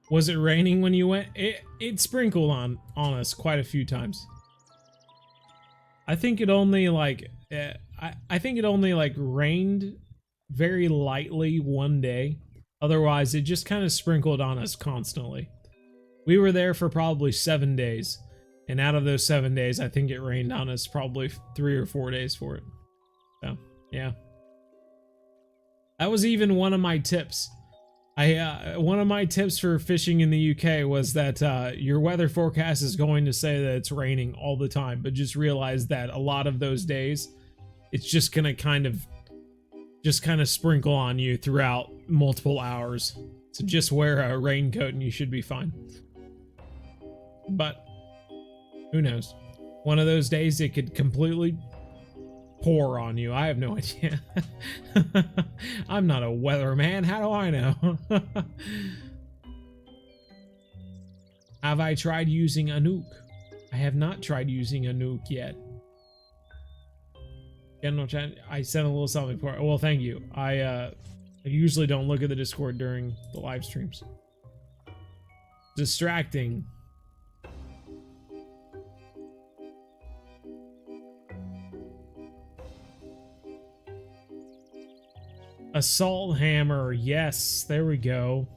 Was it raining when you went? It sprinkled on us quite a few times. I think it only like I think it only like rained very lightly one day. Otherwise, it just kind of sprinkled on us constantly. We were there for probably 7 days, and out of those 7 days, I think it rained on us probably 3 or 4 days for it. So yeah, that was even one of my tips. One of my tips for fishing in the UK was that your weather forecast is going to say that it's raining all the time, but just realize that a lot of those days, it's just gonna kind of sprinkle on you throughout multiple hours. So just wear a raincoat and you should be fine. But who knows? One of those days it could completely pour on you. I have no idea. I'm not a weatherman. How do I know? Have I tried using a nuke? I have not tried using a nuke yet. General chat, I sent a little something for it. Well, thank you. I usually don't look at the Discord during the live streams. Distracting. Assault hammer, yes, there we go.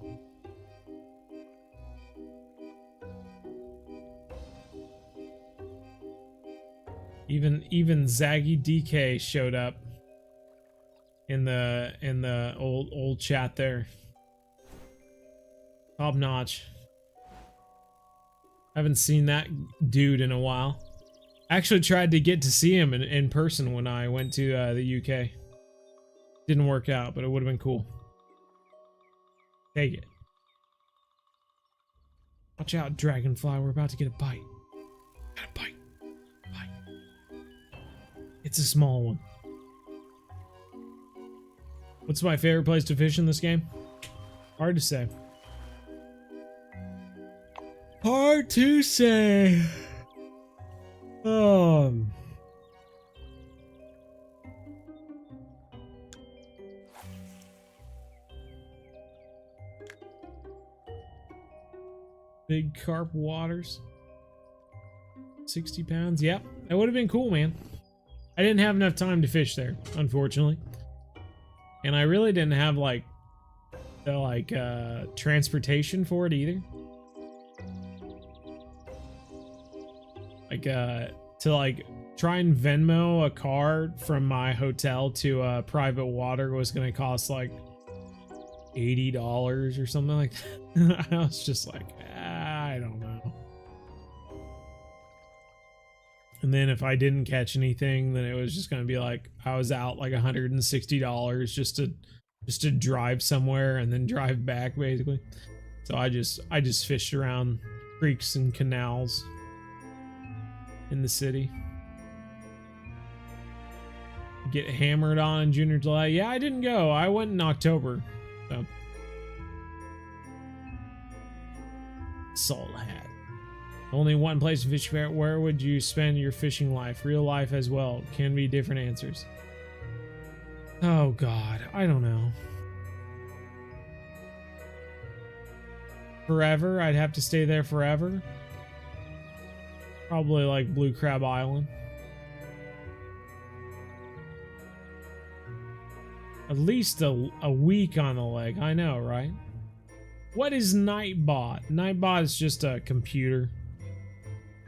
Even Zaggy DK showed up in the old chat there. Top notch. Haven't seen that dude in a while. Actually tried to get to see him in person when I went to the UK. Didn't work out, but it would have been cool. Take it. Watch out, dragonfly. We're about to get a bite. Got a bite. It's a small one. What's my favorite place to fish in this game? Hard to say. Hard to say. Big carp waters. 60 pounds. Yep, that would have been cool, man. I didn't have enough time to fish there, unfortunately. And I really didn't have like the transportation for it either. Like to like try and Venmo a car from my hotel to private water was gonna cost like $80 or something like that. I was just like, I don't know. And then if I didn't catch anything, then it was just gonna be like I was out like $160 just to drive somewhere and then drive back, basically. So I just fished around creeks and canals in the city. Get hammered on in June or July. Yeah, I didn't go. I went in October. So. Salt hat. Only one place to fish. Where would you spend your fishing life? Real life as well. Can be different answers. Oh God, I don't know. Forever? I'd have to stay there forever. Probably like Blue Crab Island. At least a week on the lake. I know, right? What is Nightbot? Nightbot is just a computer.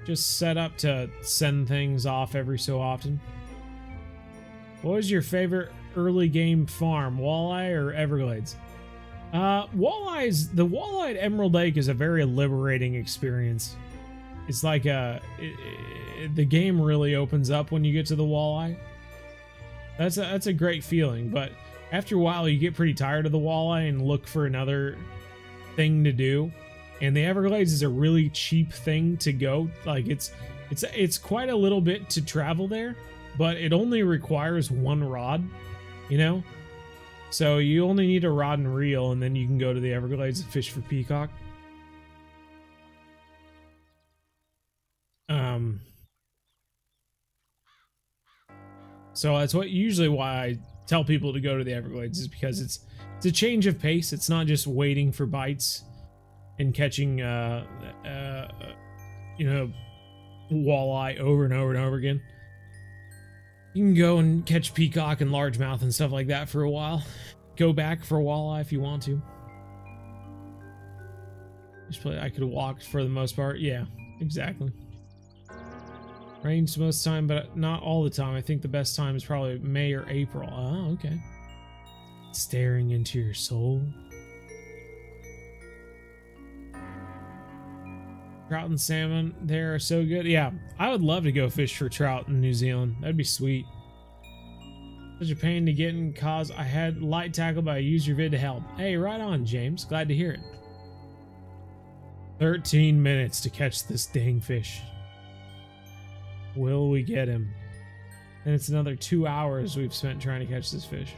Just set up to send things off every so often. What was your favorite early game farm? Walleye or Everglades? The walleye at Emerald Lake is a very liberating experience. It's like the game really opens up when you get to the walleye. That's a great feeling, but after a while you get pretty tired of the walleye and look for another thing to do. And the Everglades is a really cheap thing to go. Like it's quite a little bit to travel there, but it only requires one rod, you know? So you only need a rod and reel, and then you can go to the Everglades and fish for peacock. So that's usually why I tell people to go to the Everglades, is because it's a change of pace. It's not just waiting for bites and catching walleye over and over and over again. You can go and catch peacock and largemouth and stuff like that for a while. Go back for a walleye if you want to. I could walk for the most part. Yeah, exactly. Rains most of the time, but not all the time. I think the best time is probably May or April. Oh, okay. Staring into your soul. Trout and salmon there are so good. Yeah, I would love to go fish for trout in New Zealand. That'd be sweet. Such a pain to get in cause I had light tackle, but I used your vid to help. Hey, right on, James. Glad to hear it. 13 minutes to catch this dang fish. Will we get him? And it's another 2 hours we've spent trying to catch this fish.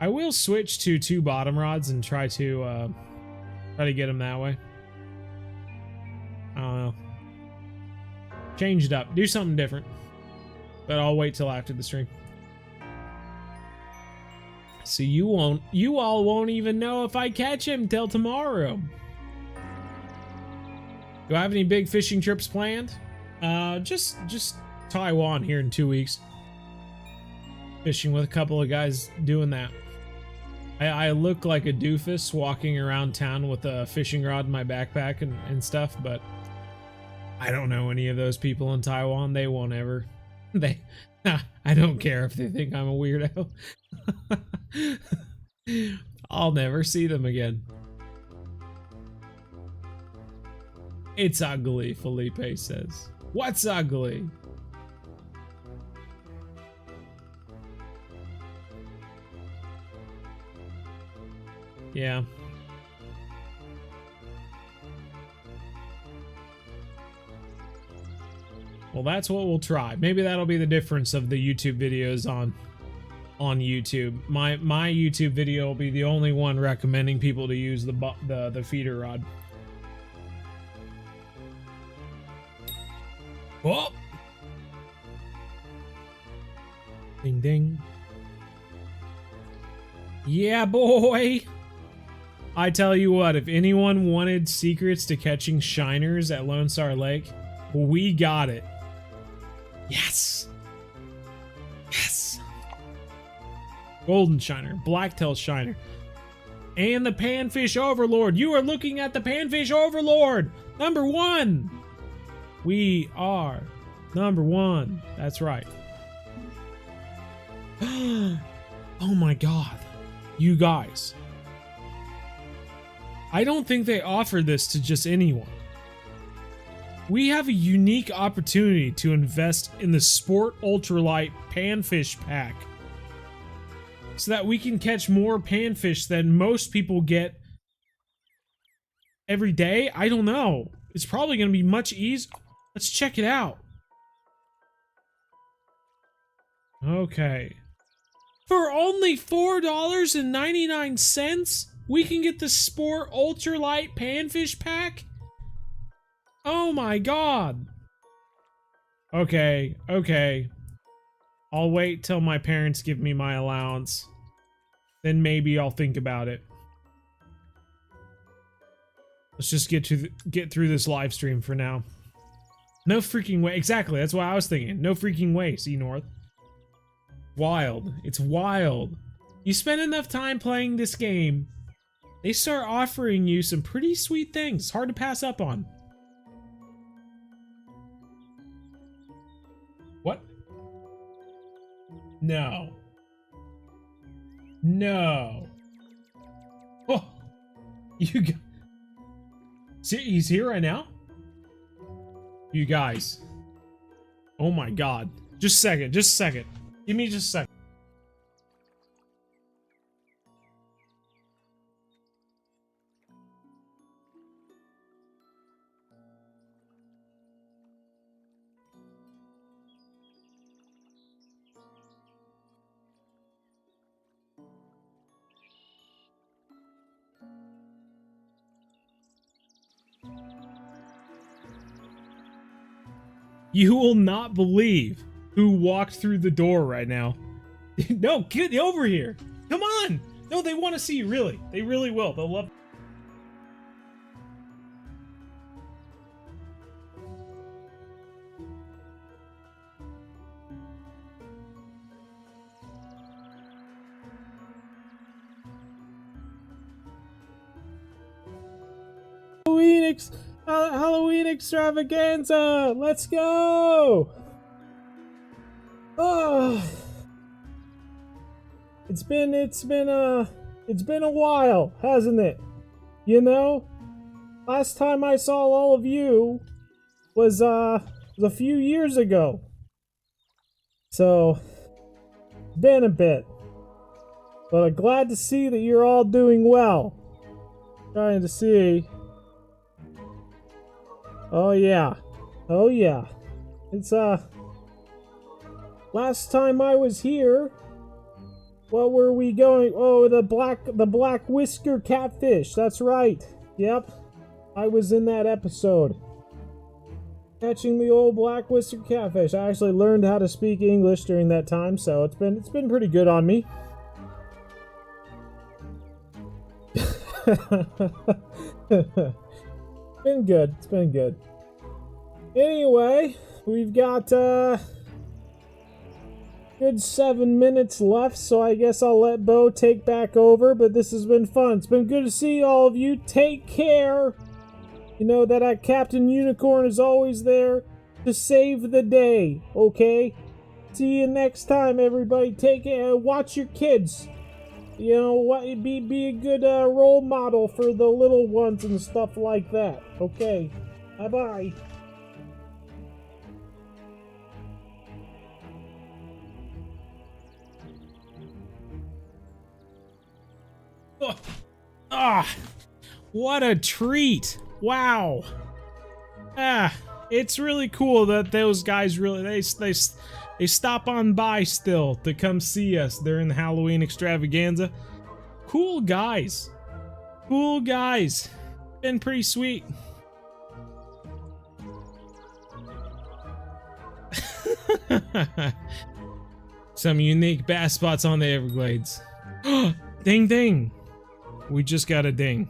I will switch to 2 bottom rods and try to get him that way. I don't know. Change it up. Do something different. But I'll wait till after the stream. So you all won't even know if I catch him till tomorrow. Do I have any big fishing trips planned? Just Taiwan here in 2 weeks. Fishing with a couple of guys doing that. I look like a doofus walking around town with a fishing rod in my backpack and stuff, but I don't know any of those people in Taiwan. They won't ever. I don't care if they think I'm a weirdo. I'll never see them again. It's ugly, Felipe says. What's ugly? Yeah. Well, that's what we'll try. Maybe that'll be the difference of the YouTube videos on YouTube. My YouTube video will be the only one recommending people to use the feeder rod. Oh! Ding ding. Yeah, boy! I tell you what, if anyone wanted secrets to catching shiners at Lonestar Lake, we got it. Yes. Yes. Golden shiner, blacktail shiner, and the panfish overlord. You are looking at the panfish overlord. Number 1. We are number 1. That's right. Oh my god. You guys. I don't think they offer this to just anyone. We have a unique opportunity to invest in the Sport Ultralight Panfish Pack so that we can catch more panfish than most people get every day. I don't know. It's probably going to be much easier. Let's check it out. Okay. For only $4.99, we can get the Sport Ultralight Panfish Pack? Oh my god. Okay, okay. I'll wait till my parents give me my allowance. Then maybe I'll think about it. Let's just get through this live stream for now. No freaking way. Exactly, that's what I was thinking. No freaking way, C-North. Wild. It's wild. You spend enough time playing this game, they start offering you some pretty sweet things. Hard to pass up on. What? No. No. Oh. You got... See, he's here right now? You guys. Oh my god. Just a second, just a second. Give me just a second. You will not believe who walked through the door right now. No, get over here. Come on. No, they want to see you, really. They really will. They'll love... Halloween extravaganza! Let's go! Oh, it's been a while, hasn't it? You know, last time I saw all of you was a few years ago. So, been a bit, but I'm glad to see that you're all doing well. Trying to see. Oh yeah. Oh yeah. It's last time I was here, what were we going? Oh, the black whisker catfish. That's right. Yep. I was in that episode. Catching the old black whisker catfish. I actually learned how to speak English during that time, so it's been pretty good on me. Been good. It's been good. Anyway, we've got good 7 minutes left, so I guess I'll let Bo take back over, but this has been fun. It's been good to see all of you. Take care. You know that Captain Unicorn is always there to save the day, okay? See you next time, everybody. Take care. Watch your kids. You know what? Be a good role model for the little ones and stuff like that. Okay. Bye-bye. Ah, what a treat. Wow. It's really cool that those guys really they stop on by still to come see us during the Halloween extravaganza. Cool guys. Cool guys. Been pretty sweet. Some unique bass spots on the Everglades. Ding ding. We just got a ding.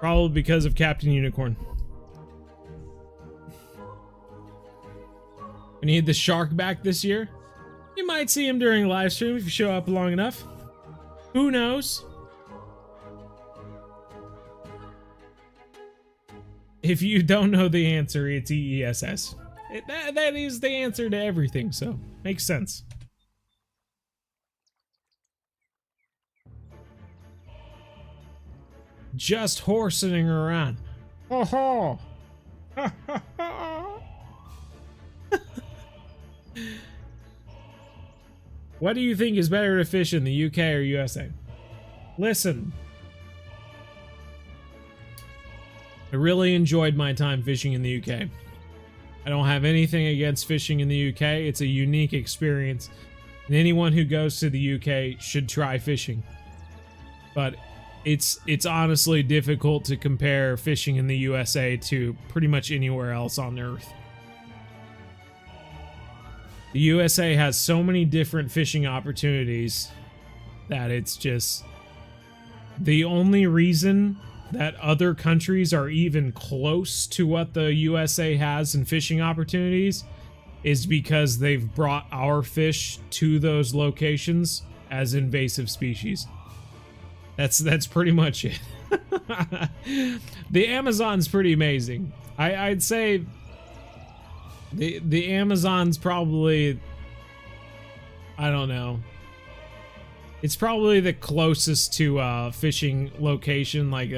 Probably because of Captain Unicorn. We need the shark back this year. You might see him during live stream if you show up long enough. Who knows? If you don't know the answer, it's EESS. That is the answer to everything, so makes sense. Just horsing around. Ho ho! Ha ha ha! What do you think is better to fish in the UK or USA? Listen. I really enjoyed my time fishing in the UK. I don't have anything against fishing in the UK. It's a unique experience. And anyone who goes to the UK should try fishing. But it's honestly difficult to compare fishing in the USA to pretty much anywhere else on Earth. The USA has so many different fishing opportunities that it's just the only reason that other countries are even close to what the USA has in fishing opportunities is because they've brought our fish to those locations as invasive species. That's pretty much it. The Amazon's pretty amazing. I'd say the Amazon's probably, I don't know. It's probably the closest to fishing location, like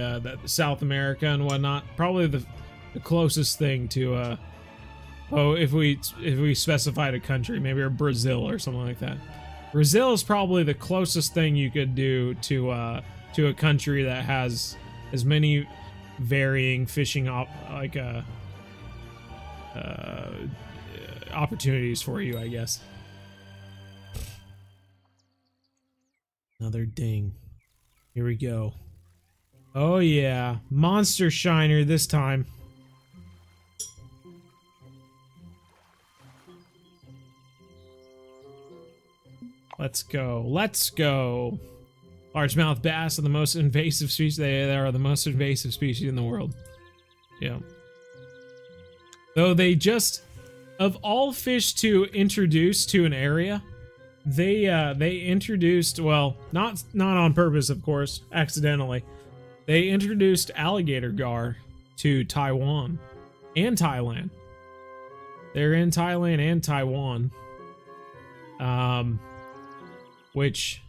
South America and whatnot. Probably the closest thing to if we specified a country, maybe Brazil or something like that. Brazil is probably the closest thing you could do to a country that has as many varying fishing opportunities for you, I guess. Another ding. Here we go. Oh yeah, monster shiner this time. Let's go. Let's go. Largemouth bass are the most invasive species. They are the most invasive species in the world. Yeah. Though they just, of all fish to introduce to an area, they introduced, well, not on purpose, of course, accidentally. They introduced alligator gar to Taiwan and Thailand. They're in Thailand and Taiwan. Which,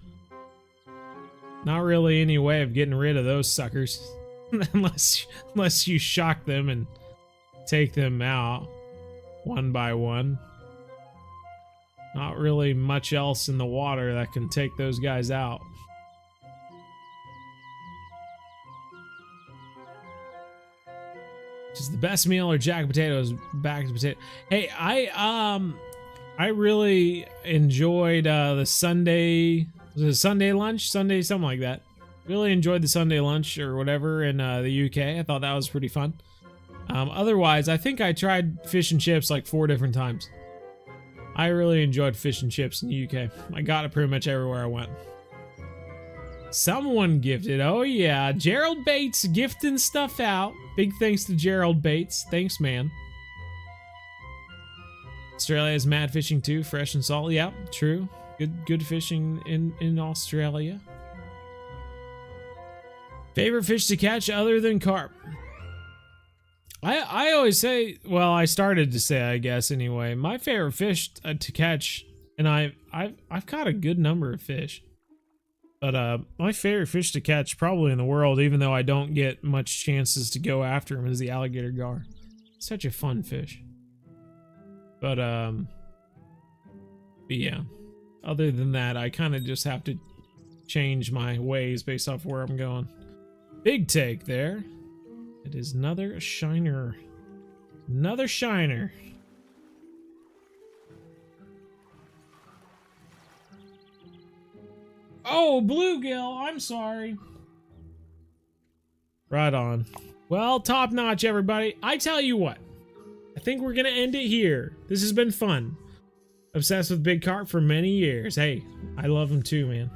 not really any way of getting rid of those suckers. unless you shock them and take them out one by one. Not really much else in the water that can take those guys out. Just the best meal or jack potatoes, back to potato. Hey, I really enjoyed the Sunday, was it a Sunday lunch? Sunday, something like that. Really enjoyed the Sunday lunch or whatever in the UK. I thought that was pretty fun. Otherwise, I think I tried fish and chips like 4 different times. I really enjoyed fish and chips in the UK. I got it pretty much everywhere I went. Someone gifted. Oh yeah, Gerald Bates gifting stuff out. Big thanks to Gerald Bates. Thanks, man. Australia has mad fishing too, fresh and salt. Yeah, true. Good fishing in Australia. Favorite fish to catch other than carp? I always say, well, I started to say, I guess anyway, my favorite fish to catch, and I've caught a good number of fish, but my favorite fish to catch probably in the world, even though I don't get much chances to go after him, is the alligator gar. Such a fun fish. But yeah, other than that, I kind of just have to change my ways based off where I'm going. Big take there. It is another shiner. Another shiner. Oh, bluegill. I'm sorry. Right on. Well, top notch, everybody. I tell you what. I think we're going to end it here. This has been fun. Obsessed with big carp for many years. Hey, I love them too, man.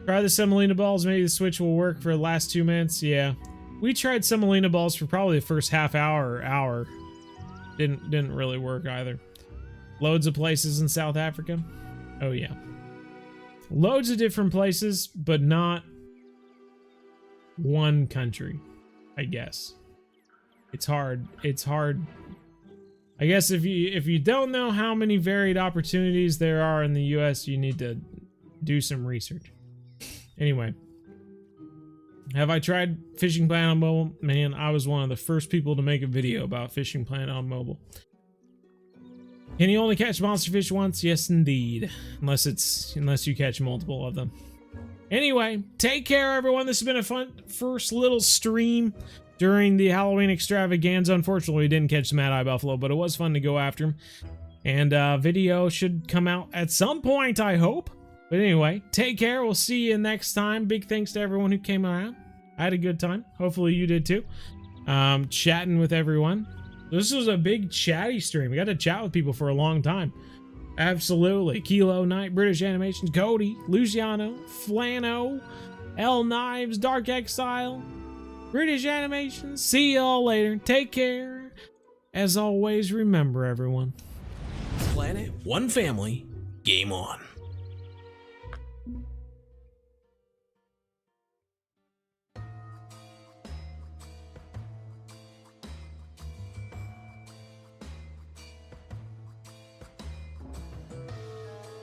Try the semolina balls. Maybe the switch will work for the last 2 minutes. Yeah. We tried semolina balls for probably the first half hour. Didn't really work either. Loads of places in South Africa. Oh yeah. Loads of different places, but not one country, I guess. It's hard. It's hard. I guess if you don't know how many varied opportunities there are in the US, you need to do some research. Anyway, have I tried Fishing Planet on mobile? Man, I was one of the first people to make a video about Fishing Planet on mobile. Can you only catch monster fish once? Yes, indeed. Unless you catch multiple of them. Anyway, take care, everyone. This has been a fun first little stream during the Halloween extravaganza. Unfortunately, we didn't catch the Mad Eye Buffalo, but it was fun to go after him. And video should come out at some point, I hope. But anyway, take care. We'll see you next time. Big thanks to everyone who came around. I had a good time. Hopefully you did too. Chatting with everyone. This was a big chatty stream. We got to chat with people for a long time. Absolutely. Kilo Knight, British Animations, Cody, Luciano, Flano, L Knives, Dark Exile, British Animations. See y'all later. Take care. As always, remember everyone. Planet, one family, game on.